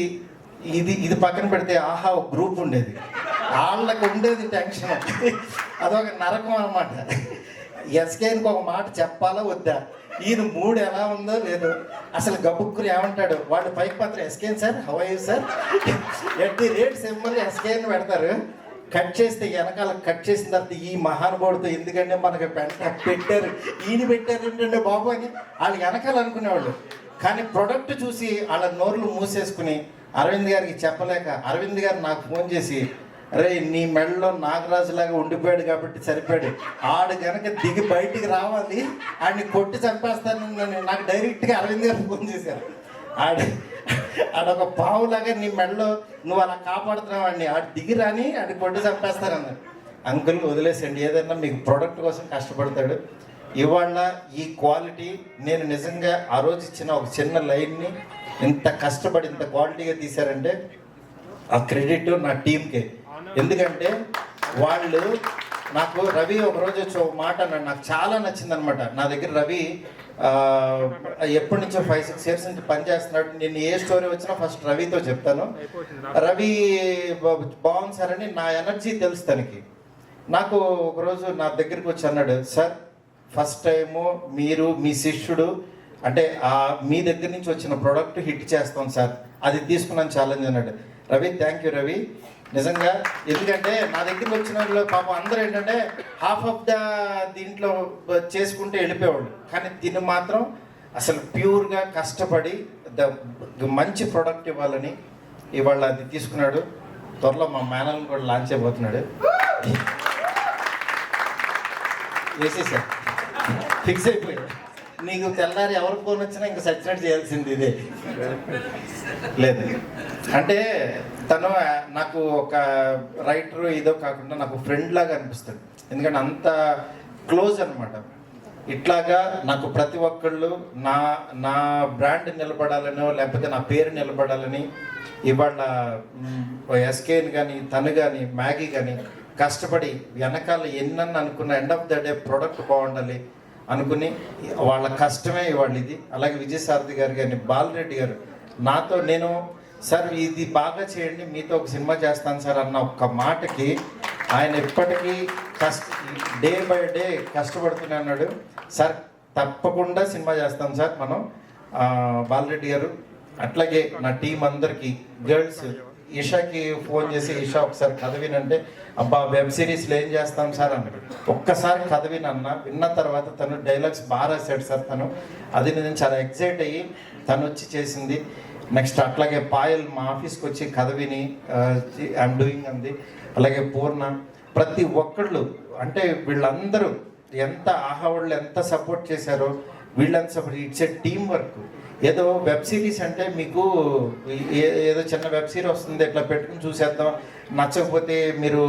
S5: ఇది పక్కన పెడితే ఆహా ఒక గ్రూప్ ఉండేది, వాళ్ళకి ఉండేది టెన్షన్, అదొక నరకం అన్నమాట. ఎస్కేన్కి ఒక మాట చెప్పాలా వద్దా, ఈయన మూడు ఎలా ఉందో లేదో అసలు గబుక్కుని ఏమంటాడు వాడు పైకి పత్రం SKN sir how are you sir @ symbol SKN పెడతారు. కట్ చేస్తే వెనకాల కట్ చేసిన తర్వాత ఈ మహానుభావుడితో ఎందుకంటే మనకు పెట్టారు ఈయన పెట్టారు ఏంటంటే బాబు అని వాళ్ళు వెనకాల అనుకునేవాళ్ళు. కానీ ప్రొడక్ట్ చూసి వాళ్ళ నోర్లు మూసేసుకుని అరవింద్ గారికి చెప్పలేక అరవింద్ గారు నాకు ఫోన్ చేసి అరే నీ మెడలో నాగరాజులాగా ఉండిపోయాడు కాబట్టి సరిపోయాడు, ఆడు కనుక దిగి బయటికి రావాలి ఆడిని కొట్టి చంపేస్తాను నాకు డైరెక్ట్గా అరవింద్ గారు ఫోన్ చేశారు. ఆడొక పావులాగా నీ మెడలో నువ్వు అలా కాపాడుతున్నావు అండి, ఆడు దిగి రాని ఆడి కొట్టి చంపేస్తారన్నారు. అంకుల్ వదిలేసండి, ఏదైనా మీకు ప్రోడక్ట్ కోసం కష్టపడతాడు. ఇవాళ ఈ క్వాలిటీ నేను నిజంగా ఆ రోజు ఇచ్చిన ఒక చిన్న లైన్ని ఇంత కష్టపడి ఇంత క్వాలిటీగా తీశారంటే ఆ క్రెడిట్ నా టీంకే. ఎందుకంటే వాళ్ళు నాకు రవి ఒకరోజు వచ్చి ఒక మాట అన్నాడు, నాకు చాలా నచ్చిందనమాట. నా దగ్గర రవి ఎప్పటి నుంచో 5-6 years నుంచి పనిచేస్తున్నాడు. నేను ఏ స్టోరీ వచ్చినా ఫస్ట్ రవితో చెప్తాను. రవి బాగుంది సార్ అని నా ఎనర్జీ తెలుసు తనకి. నాకు ఒకరోజు నా దగ్గరికి వచ్చి అన్నాడు, సార్ ఫస్ట్ టైము మీరు మీ శిష్యుడు అంటే మీ దగ్గర నుంచి వచ్చిన ప్రోడక్ట్ హిట్ చేస్తాం సార్, అది తీసుకున్నాను ఛాలెంజ్ అన్నాడు. రవి థ్యాంక్ యూ రవి నిజంగా. ఎందుకంటే నా దగ్గరికి వచ్చిన వాళ్ళు పాపం అందరూ ఏంటంటే హాఫ్ ఆఫ్ ద దీంట్లో చేసుకుంటే వెళ్ళిపోయేవాళ్ళు, కానీ దీన్ని మాత్రం అసలు ప్యూర్గా కష్టపడి మంచి ప్రోడక్ట్ ఇవ్వాలని ఇవాళ అది తీసుకున్నాడు. త్వరలో మా మేనల్ని కూడా లాంచ్ అయిపోతున్నాడు. వేసేసాడు, ఫిక్స్ అయిపోయాడు. నీకు తెల్లారి ఎవరు ఫోన్ వచ్చినా ఇంకా సచ్చినట్టు చేయాల్సింది ఇదే లేదు. అంటే తను నాకు ఒక రైటర్ ఇదో కాకుండా నాకు ఫ్రెండ్ లాగా అనిపిస్తాడు, ఎందుకంటే అంత క్లోజ్ అనమాట. ఇట్లాగా నాకు ప్రతి ఒక్కళ్ళు నా బ్రాండ్ నిలబడాలనో లేకపోతే నా పేరు నిలబడాలని ఇవాళ ఎస్కేన్ కానీ తను కానీ మ్యాగీ కానీ కష్టపడి వెనకాల ఎన్నన్నా అనుకున్న end of the day product బాగుండాలి అనుకుని వాళ్ళ కష్టమే ఇవాళ ఇది. అలాగే విజయసారథి గారు కానీ బాలరెడ్డి గారు నాతో నేను సార్ ఇది బాగా చేయండి మీతో ఒక సినిమా చేస్తాను సార్ అన్న ఒక్క మాటకి ఆయన ఇప్పటికీ డే బై డే కష్టపడుతూనే అన్నాడు. సార్ తప్పకుండా సినిమా చేస్తాం సార్ మనం బాలరెడ్డి గారు. అట్లాగే నా టీం అందరికీ గర్ల్స్ ఈషాకి ఫోన్ చేసి ఈషా ఒకసారి కథ వినంటే అబ్బా వెబ్ సిరీస్లో ఏం చేస్తాం సార్ అన్నాడు. ఒక్కసారి కథ విన్న తర్వాత తను డైలాగ్స్ బాగా రాశాడు సార్ తను. అది నేను చాలా ఎక్సైట్ అయ్యి తను వచ్చి చేసింది. నెక్స్ట్ అట్లాగే పాయల్ మా ఆఫీస్కి వచ్చి కథ విని ఐఎమ్ డూయింగ్ అంది. అలాగే పూర్ణ ప్రతి ఒక్కళ్ళు అంటే వీళ్ళందరూ ఎంత ఆహా వాళ్ళు ఎంత సపోర్ట్ చేశారో వీళ్ళంతా support. It's a team work. ఏదో వెబ్ సిరీస్ అంటే మీకు ఏదో చిన్న వెబ్ సిరీస్ వస్తుంది ఇట్లా పెట్టుకుని చూసేద్దాం, నచ్చకపోతే మీరు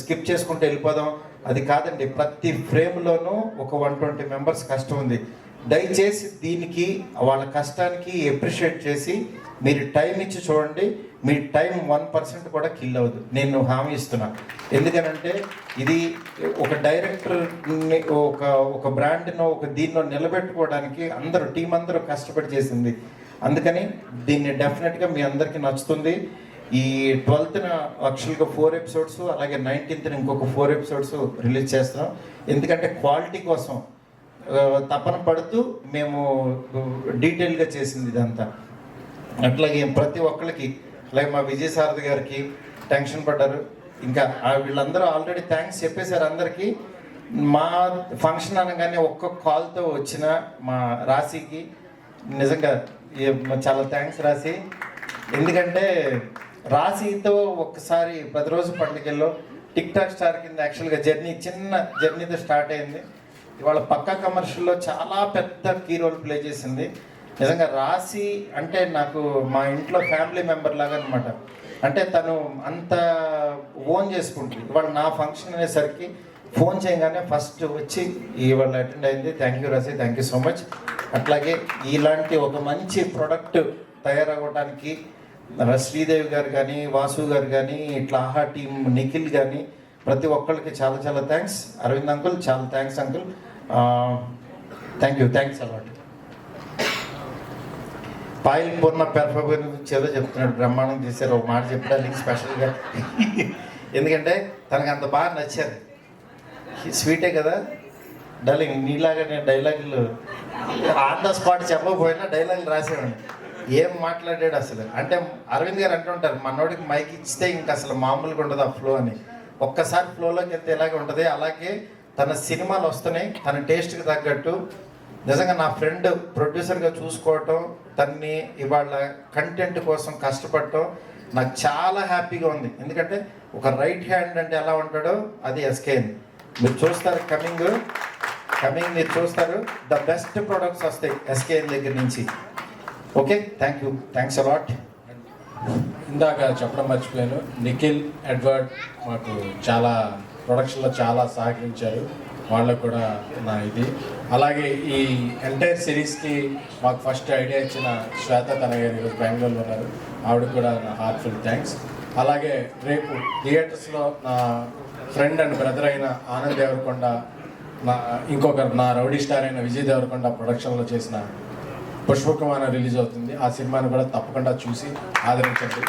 S5: స్కిప్ చేసుకుంటూ వెళ్ళిపోదాం, అది కాదండి. ప్రతి ఫ్రేమ్లోనూ ఒక 120 మెంబర్స్ కష్టం ఉంది. దయచేసి దీనికి వాళ్ళ కష్టానికి ఎప్రిషియేట్ చేసి మీరు టైం ఇచ్చి చూడండి. మీ టైం 1% కూడా కిల్ అవ్వదు, నేను హామీ ఇస్తున్నా. ఎందుకనంటే ఇది ఒక డైరెక్టర్ని ఒక బ్రాండ్ను దీనిలో నిలబెట్టుకోవడానికి అందరూ టీం అందరూ కష్టపడి చేసింది. అందుకని దీన్ని డెఫినెట్గా మీ అందరికీ నచ్చుతుంది. ఈ 12th యాక్చువల్గా 4 ఎపిసోడ్స్, అలాగే 19th ఇంకొక 4 ఎపిసోడ్స్ రిలీజ్ చేస్తున్నాం. ఎందుకంటే క్వాలిటీ కోసం తపన పడుతూ మేము డీటెయిల్గా చేసింది ఇదంతా. అట్లాగే ప్రతి ఒక్కరికి, అలాగే మా విజయ్ సారథి గారికి టెన్షన్ పడ్డారు. ఇంకా వీళ్ళందరూ ఆల్రెడీ థ్యాంక్స్ చెప్పేశారు అందరికీ. మా ఫంక్షన్ అనగానే ఒక్క కాల్తో వచ్చిన మా రాశికి నిజంగా చాలా థ్యాంక్స్ రాశి. ఎందుకంటే రాశితో ఒక్కసారి 10 రోజు పండుగల్లో టిక్ టాక్ స్టార్ కింద యాక్చువల్గా చిన్న జర్నీతో స్టార్ట్ అయింది. ఇవాళ పక్కా కమర్షియల్లో చాలా పెద్ద కీ రోల్ ప్లే చేసింది. నిజంగా రాశి అంటే నాకు మా ఇంట్లో ఫ్యామిలీ మెంబర్ లాగా అనమాట. అంటే తను అంత ఓన్ చేసుకుంటుంది. ఇవాళ నా ఫంక్షన్ అనేసరికి ఫోన్ చేయగానే ఫస్ట్ వచ్చి ఇవాళ అటెండ్ అయింది. థ్యాంక్ యూ రాశి, థ్యాంక్ యూ సో మచ్. అట్లాగే ఇలాంటి ఒక మంచి ప్రోడక్ట్ తయారవ్వడానికి శ్రీదేవి గారు కానీ, వాసు గారు కానీ, ఇట్లా ఆహా టీం నిఖిల్ కానీ ప్రతి ఒక్కరికి చాలా చాలా థ్యాంక్స్. అరవింద్ అంకుల్ చాలా thanks uncle, thanks a lot. Payal Poorna performance ఏదో చెప్తున్నాడు, బ్రహ్మాండం చేశారు. ఒక మాట చెప్పడానికి స్పెషల్గా, ఎందుకంటే తనకు అంత బాగా నచ్చారు. స్వీటే కదా డార్లింగ్, నీలాగా నేను డైలాగులు ఆన్ ద స్పాట్ చెప్పకపోయినా డైలాగులు రాసేవాడిని. ఏం మాట్లాడాడు అసలు అంటే అరవింద్ గారు అంటుంటారు, మనోడికి మైక్ ఇస్తే ఇంకా అసలు మామూలుగా ఉండదు ఆ ఫ్లో అని. ఒక్కసారి ఫ్లోలోకి వెళ్తే ఎలాగే ఉంటుంది. అలాగే తన సినిమాలు వస్తున్నాయి తన టేస్ట్కి తగ్గట్టు. నిజంగా నా ఫ్రెండ్ ప్రొడ్యూసర్గా చూసుకోవటం, తన్ని ఇవాళ కంటెంట్ కోసం కష్టపడటం నాకు చాలా హ్యాపీగా ఉంది. ఎందుకంటే ఒక రైట్ హ్యాండ్ అంటే ఎలా ఉంటాడో అది ఎస్కేఎన్. మీరు చూస్తారు కమింగ్ మీరు చూస్తారు, ద బెస్ట్ ప్రొడక్ట్స్ వస్తాయి ఎస్కేఎన్ దగ్గర నుంచి. Okay, thanks a lot.
S9: ఇందాక చెప్పడం మర్చిపోయాను, నిఖిల్, ఎడ్వర్డ్ మాకు చాలా ప్రొడక్షన్లో చాలా సహకరించారు. వాళ్ళకు కూడా నా ఇది. అలాగే ఈ ఎంటైర్ సిరీస్కి మాకు ఫస్ట్ ఐడియా ఇచ్చిన శ్వేత తనయ్య గారు ఈరోజు బెంగళూరులో ఉన్నారు, ఆవిడ కూడా నా హార్ట్ఫుల్ థ్యాంక్స్. అలాగే రేపు థియేటర్స్లో నా ఫ్రెండ్ అండ్ బ్రదర్ అయిన ఆనంద్ దేవరకొండ, నా రౌడీ స్టార్ అయిన విజయ్ దేవరకొండ ప్రొడక్షన్లో చేసిన పుష్పకుమార్ రిలీజ్ అవుతుంది. ఆ సినిమాని కూడా తప్పకుండా చూసి ఆదరించండి.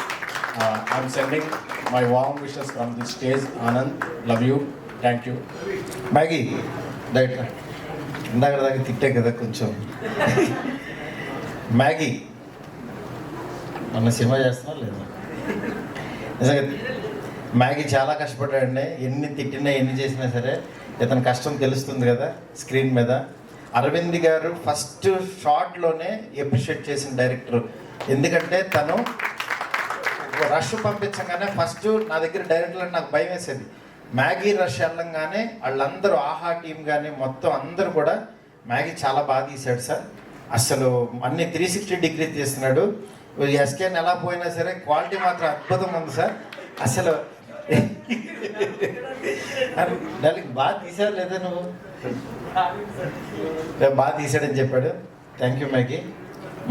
S9: I'm sending my warm wishes from the stage. Anand, love you, thank you.
S5: Maggie right, ఇందాక దాకా తిట్టే కదా కొంచెం. మ్యాగీ మన సినిమా చేస్తున్నా లేదా? నిజంగా మ్యాగీ చాలా కష్టపడ్డాడండి. ఎన్ని తిట్టినా ఎన్ని చేసినా సరే ఇతని కష్టం తెలుస్తుంది కదా స్క్రీన్ మీద. అరవింద్ గారు ఫస్ట్ షాట్లోనే ఎప్రిషియేట్ చేసిన డైరెక్టర్. ఎందుకంటే తను రష్ పంపించగానే ఫస్ట్ నా దగ్గర డైరెక్టర్ నాకు భయం వేసేది. మ్యాగీ రష్ వెళ్ళంగానే వాళ్ళందరూ ఆహా టీం కానీ మొత్తం అందరూ కూడా మ్యాగీ చాలా బాగా తీశాడు సార్, అసలు అన్ని 360 డిగ్రీ తీస్తున్నాడు. ఎస్కేన్ ఎలా పోయినా సరే క్వాలిటీ మాత్రం అద్భుతంగా ఉంది సార్. అసలు దానికి బాగా తీసావు లేదా నువ్వు? బాగా తీసాడని చెప్పాడు. Thank you Maggi.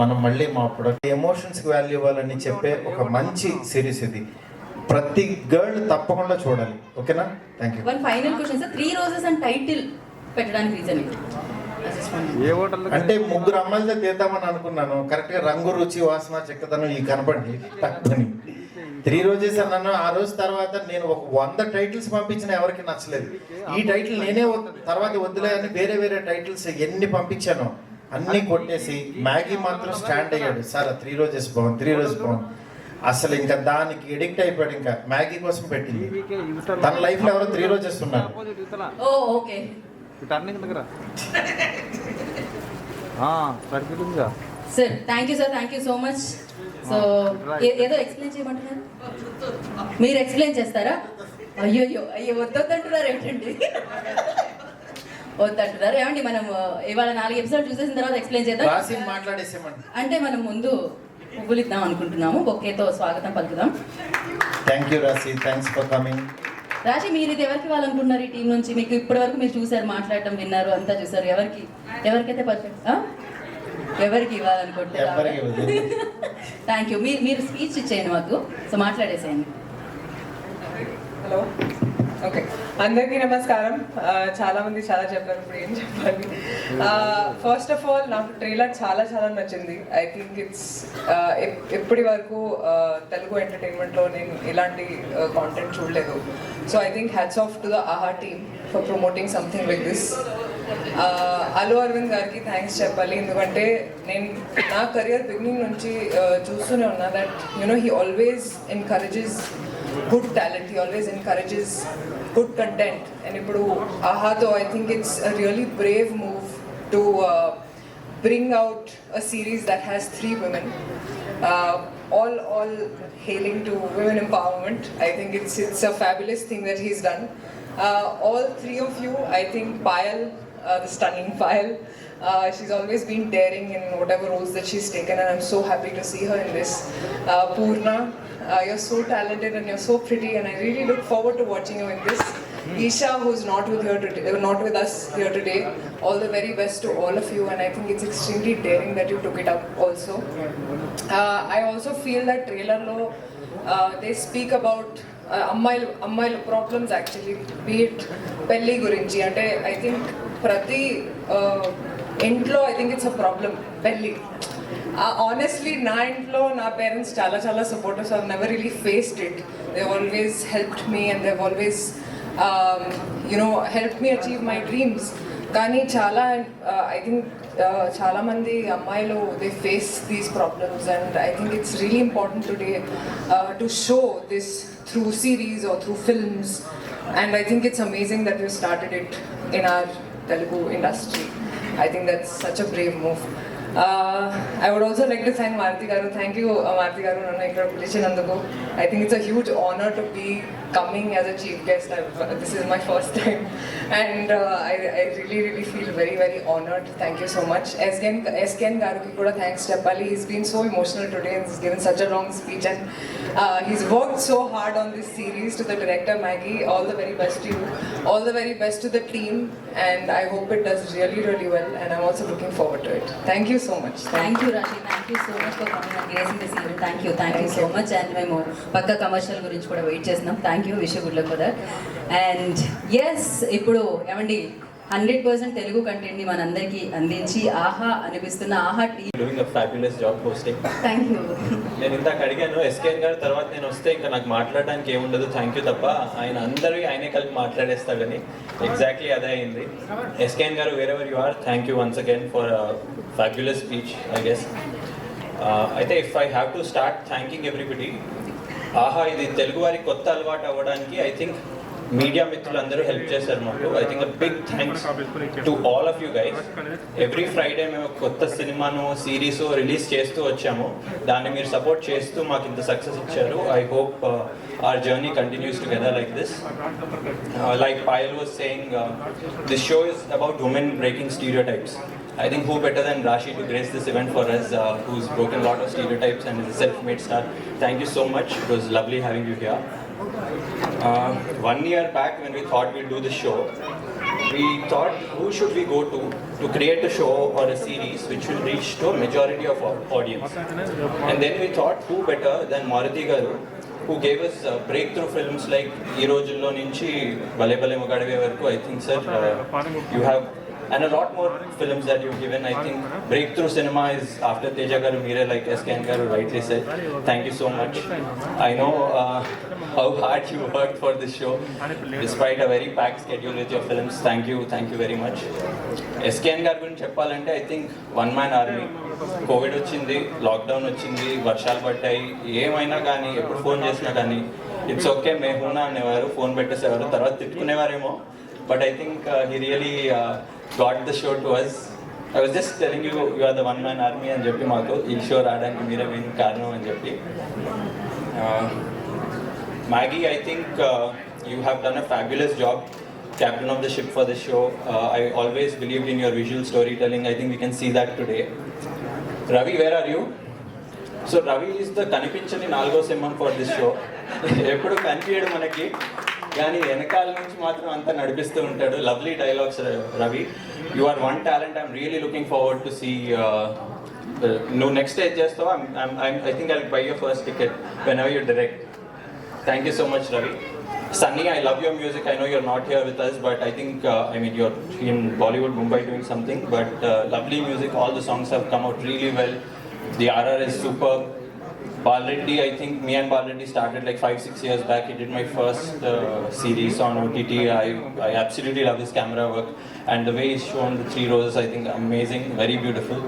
S5: మనం మళ్ళీ మా ప్రొడక్ట్ ఎమోషన్స్కి వాల్యూ ఇవ్వాలని చెప్పే ఒక మంచి సిరీస్ ఇది. ప్రతి గర్ల్ తప్పకుండా చూడాలి. ఓకేనా? Thank you.
S1: One final question sir, 3 Roses అని టైటిల్ పెట్టడానికి రీజన్
S5: అంటే 3 అమ్మాయిలతో తీద్దామని అనుకున్నాను. కరెక్ట్గా రంగు, రుచి, వాసన, చెక్కదనం ఈ కనపడి తక్కువని 3 Roses అన్నాను. ఆ రోజు తర్వాత నేను ఒక 100 టైటిల్స్ పంపించిన ఎవరికి నచ్చలేదు. ఈ టైటిల్ నేనే తర్వాత వద్దులే అని వేరే వేరే టైటిల్స్ ఎన్ని పంపించాను అన్నీ కొట్టేసి మ్యాగీ మాత్రం స్టాండ్ అయ్యాడు. సార్ 3 Roses బాగుంది, 3 Roses బాగుంది. అసలు ఇంకా దానికి ఎడిక్ట్ అయిపోయాడు. ఇంకా మ్యాగీ కోసం పెట్టింది. తన లైఫ్లో ఎవరో 3 Roses ఉన్నారు.
S1: Okay sir, thank you so much. So ఏదో ఎక్స్ప్లెయిన్ చేయమంటున్నారు, మీరు ఎక్స్ప్లెయిన్ చేస్తారా? అయ్యో వద్దంటున్నారు ఏంటండి? వద్దంటున్నారు. ఏమండి మనం ఇవాళ 4 ఎపిసోడ్ చూసేసిన తర్వాత ఎక్స్ప్లెయిన్ చేద్దాం.
S9: రాసి మాట్లాడేసేమండి.
S1: అంటే మనం ముందు పువ్వులు ఇద్దాం అనుకుంటున్నాము, బొకేతో స్వాగతం పలుకుదాం.
S10: థ్యాంక్ యూ రాశి, థ్యాంక్స్ ఫర్ కమింగ్.
S1: రాశి, మీరు ఇది ఎవరికి ఇవ్వాలనుకుంటున్నారు ఈ టీం నుంచి? మీకు ఇప్పటి వరకు మీరు చూసారు, మాట్లాడటం విన్నారు, అంతా చూసారు. ఎవరికైతే పర్ఫెక్ట్, ఎవరికి ఇవ్వాలనుకుంటున్నారు? Thank you. మీరు స్పీచ్ ఇచ్చేయండి మాకు, సో మాట్లాడేసేయండి.
S11: హలో, ఓకే, అందరికీ నమస్కారం. చాలా మంది చాలా చెప్పారు, ఇప్పుడు ఏం చెప్పాలి. ఫస్ట్ ఆఫ్ ఆల్ నాకు ట్రైలర్ చాలా చాలా నచ్చింది. ఐ థింక్ ఇట్స్ ఇప్పటి వరకు తెలుగు ఎంటర్టైన్మెంట్లో నేను ఇలాంటి కాంటెంట్ చూడలేదు. So I think hats off to the Aha team for promoting something like this. Allu Aravind గారికి థ్యాంక్స్ చెప్పాలి, ఎందుకంటే నేను నా కెరియర్ బిగినింగ్ నుంచి చూస్తూనే ఉన్నా that you know he always encourages good talent, he always encourages good content, and ippudu aha tho I think it's a really brave move to bring out a series that has 3 women, all hailing to women empowerment. I think it's a fabulous thing that he's done. All 3 of you, I think Payal, the stunning Payal, she's always been daring in whatever roles that she's taken, and I'm so happy to see her in this. Poorna, you're so talented and you're so pretty, and I really look forward to watching you in this. Isha, who's not with us here today, all the very best to all of you, and I think it's extremely daring that you took it up also. I also feel that trailer lo they speak about అమ్మాయిల ప్రాబ్లమ్స్ యాక్చువల్లీ, బీట్ పెళ్ళి గురించి. అంటే ఐ థింక్ ప్రతి ఇంట్లో I think it's a problem పెళ్ళి. ఆనెస్ట్లీ నా ఇంట్లో నా పేరెంట్స్ చాలా చాలా supportives. I never really faced it. They always helped me and they always you know help me achieve my dreams. కానీ చాలా ఐ థింక్ చాలామంది అమ్మాయిలు they face these problems, and I think it's really important today to show this through series or through films, and I think it's amazing that we started it in our Telugu industry. I think that's such a brave move. I would also like to thank Maruti Garu. Thank you, Maruti Garu, nannu ikkada pilichinanduku. I think it's a huge honor to be coming as a chief guest. This is my first time, and I really feel very very honored. Thank you so much. SKN Garuki kuda thanks cheppali. He's been so emotional today and he's given such a long speech, and he's worked so hard on this series. To the director Maggie, all the very best to you. All the very best to the team, and I hope it does really really well, and I'm also looking forward to it. Thank you so much.
S1: Thank you Rashi, thank you so much for coming and gracing this event. Thank you so much. And మేము పక్క కమర్షియల్ గురించి కూడా వెయిట్ చేస్తున్నాం. Thank you, wish you good luck for that. And yes, ఇప్పుడు ఏమండి 100% తెలుగు కంటెంట్ ని మనందరికీ అందించి ఆహా అనిపిస్తున్న ఆహా team
S12: doing a fabulous job hosting.
S1: Thank you.
S12: నేను ఇందాక అడిగాను ఎస్కేఎన్ గారు, తర్వాత నేను వస్తే ఇంకా నాకు మాట్లాడడానికి ఏముండదు, థ్యాంక్ యూ తప్ప ఆయనే కలిపి మాట్లాడేస్తాడని. ఎగ్జాక్ట్లీ అదే అయింది. ఎస్కేఎన్ గారు, wherever you are, thank you once again for fabulous speech I guess. అయితే if I have to start thanking everybody, ఆహా ఇది తెలుగు వారికి కొత్త అలవాటు అవ్వడానికి ఐ థింక్ మీడియా మిత్రులందరూ హెల్ప్ చేశారు మాకు. I think big thanks to all of you guys. Every Friday మేము కొత్త సినిమాను సిరీస్ రిలీజ్ చేస్తూ వచ్చాము. దాన్ని మీరు సపోర్ట్ చేస్తూ మాకు ఇంత సక్సెస్ ఇచ్చారు. I hope our journey continues together like this. Like Payal was saying, this show is about women breaking stereotypes. I think who better than Rashi to grace this event for us, who's broken a lot of stereotypes and is a self-made star. Thank you so much. It was lovely having you here. 1 year back when we thought we'd do this show, we thought who should we go to create a show or a series which will reach to a majority of our audience. And then we thought who better than Maruti Garu, who gave us breakthrough films like Ee Rojullo Nunchi Bale Bale Magadive Varaku. I think sir, you have, and a lot more films that you've given. I think breakthrough cinema is after Teja Garu, Meera, like SKN Garu rightly said. Thank you so much. I know how hard you worked for this show despite a very packed schedule with your films. Thank you very much. SKN Garu gurinchi cheppalante I think one man army. Covid వచ్చింది, లాక్డౌన్ వచ్చింది, వర్షాలు పడ్డాయి, ఏమైనా కానీ ఎప్పుడు ఫోన్ చేసినా కానీ ఇట్స్ ఓకే మే హూనా అనేవారు, ఫోన్ పెట్టేసేవారు, తర్వాత తిట్టుకునేవారేమో. But I think he really got the show to us. I was just telling you are the one man army అని చెప్పి మాకు ఈ షో రావడానికి మీరే మెయిన్ కారణం అని చెప్పి. Maggi, I think you have done a fabulous job. captain of the ship for this show. I always believed in your visual storytelling. I think we can see that today. Ravi, where are you? So Ravi is the కనిపించని నాలుగో సింహం for this show. ఎప్పుడు కనిపించడు మనకి, కానీ వెనకాల నుంచి మాత్రం అంతా నడిపిస్తూ ఉంటాడు. Lovely dialogues Ravi. You are one talent. I'm really looking forward to see నువ్వు నెక్స్ట్ ఏజ్ చేస్తావా. I think I buy your first ticket whenever you direct. Thank you so much Ravi. Sunny, I love your music. I know you're not here with us, but I think, you're in Bollywood, Mumbai doing something, but lovely music. All the songs have come out really well. The RR is superb. Balreddy, I think me and Balreddy started like 5-6 years back. He did my first series on OTT. I absolutely love his camera work. And the way he's shown the Three Roses, I think amazing, very beautiful.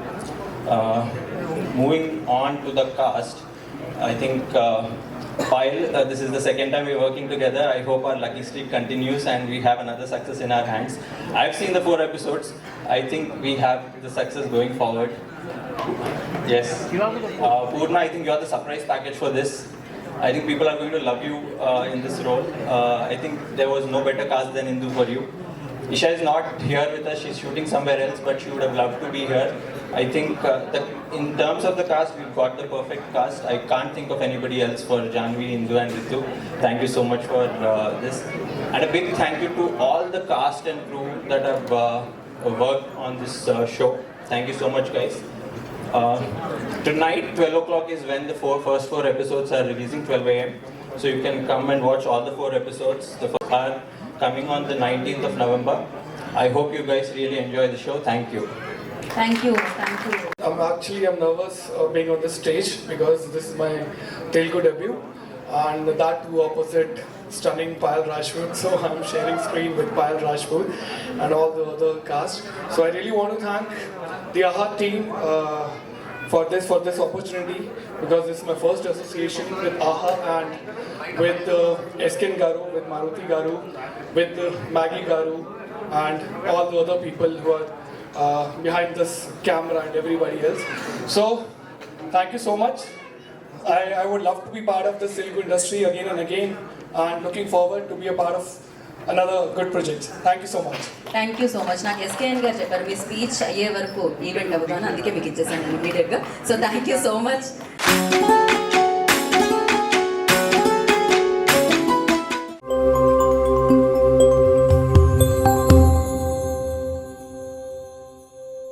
S12: Moving on to the cast, I think Payal, this is the second time we're working together. I hope our lucky streak continues and we have another success in our hands. I've seen the 4 episodes. I think we have the success going forward. Yes. Purna, I think you're the surprise package for this. I think people are going to love you in this role. I think there was no better cast than Indu for you. Isha is not here with us, she's shooting somewhere else, but she would have loved to be here. I think that in terms of the cast, we've got the perfect cast. I can't think of anybody else for Janvi, Indu and Ritu. Thank you so much for this. And a big thank you to all the cast and crew that have worked on this show. Thank you so much, guys. Tonight, 12 o'clock is when the first 4 episodes are releasing, 12 a.m. So you can come and watch all the 4 episodes. The first are coming on the 19th of November. I hope you guys really enjoy the show. Thank you.
S1: Thank you. Thank you.
S13: I'm nervous being on the stage because this is my Telugu debut, and that too opposite stunning Payal Rajput. So I'm sharing screen with Payal Rajput and all the other cast. So I really want to thank the AHA team for this opportunity, because this is my first association with AHA and with SKN Garu, with Maruti Garu, with Maggie Garu, and all the other people who are behind this camera and everybody else. So thank you so much. I would love to be part of the Telugu industry again and again, and looking forward to be a part of another good project. Thank you so much.
S1: Thank you so much. నాకు ఎస్కేఎన్ గారు చెప్పారు మీ స్పీచ్ అయ్యే వరకు ఈవెంట్ అవుతాను, అందుకే మీకు ఇచ్చేసాను ఇమీడియట్గా. So thank you so much.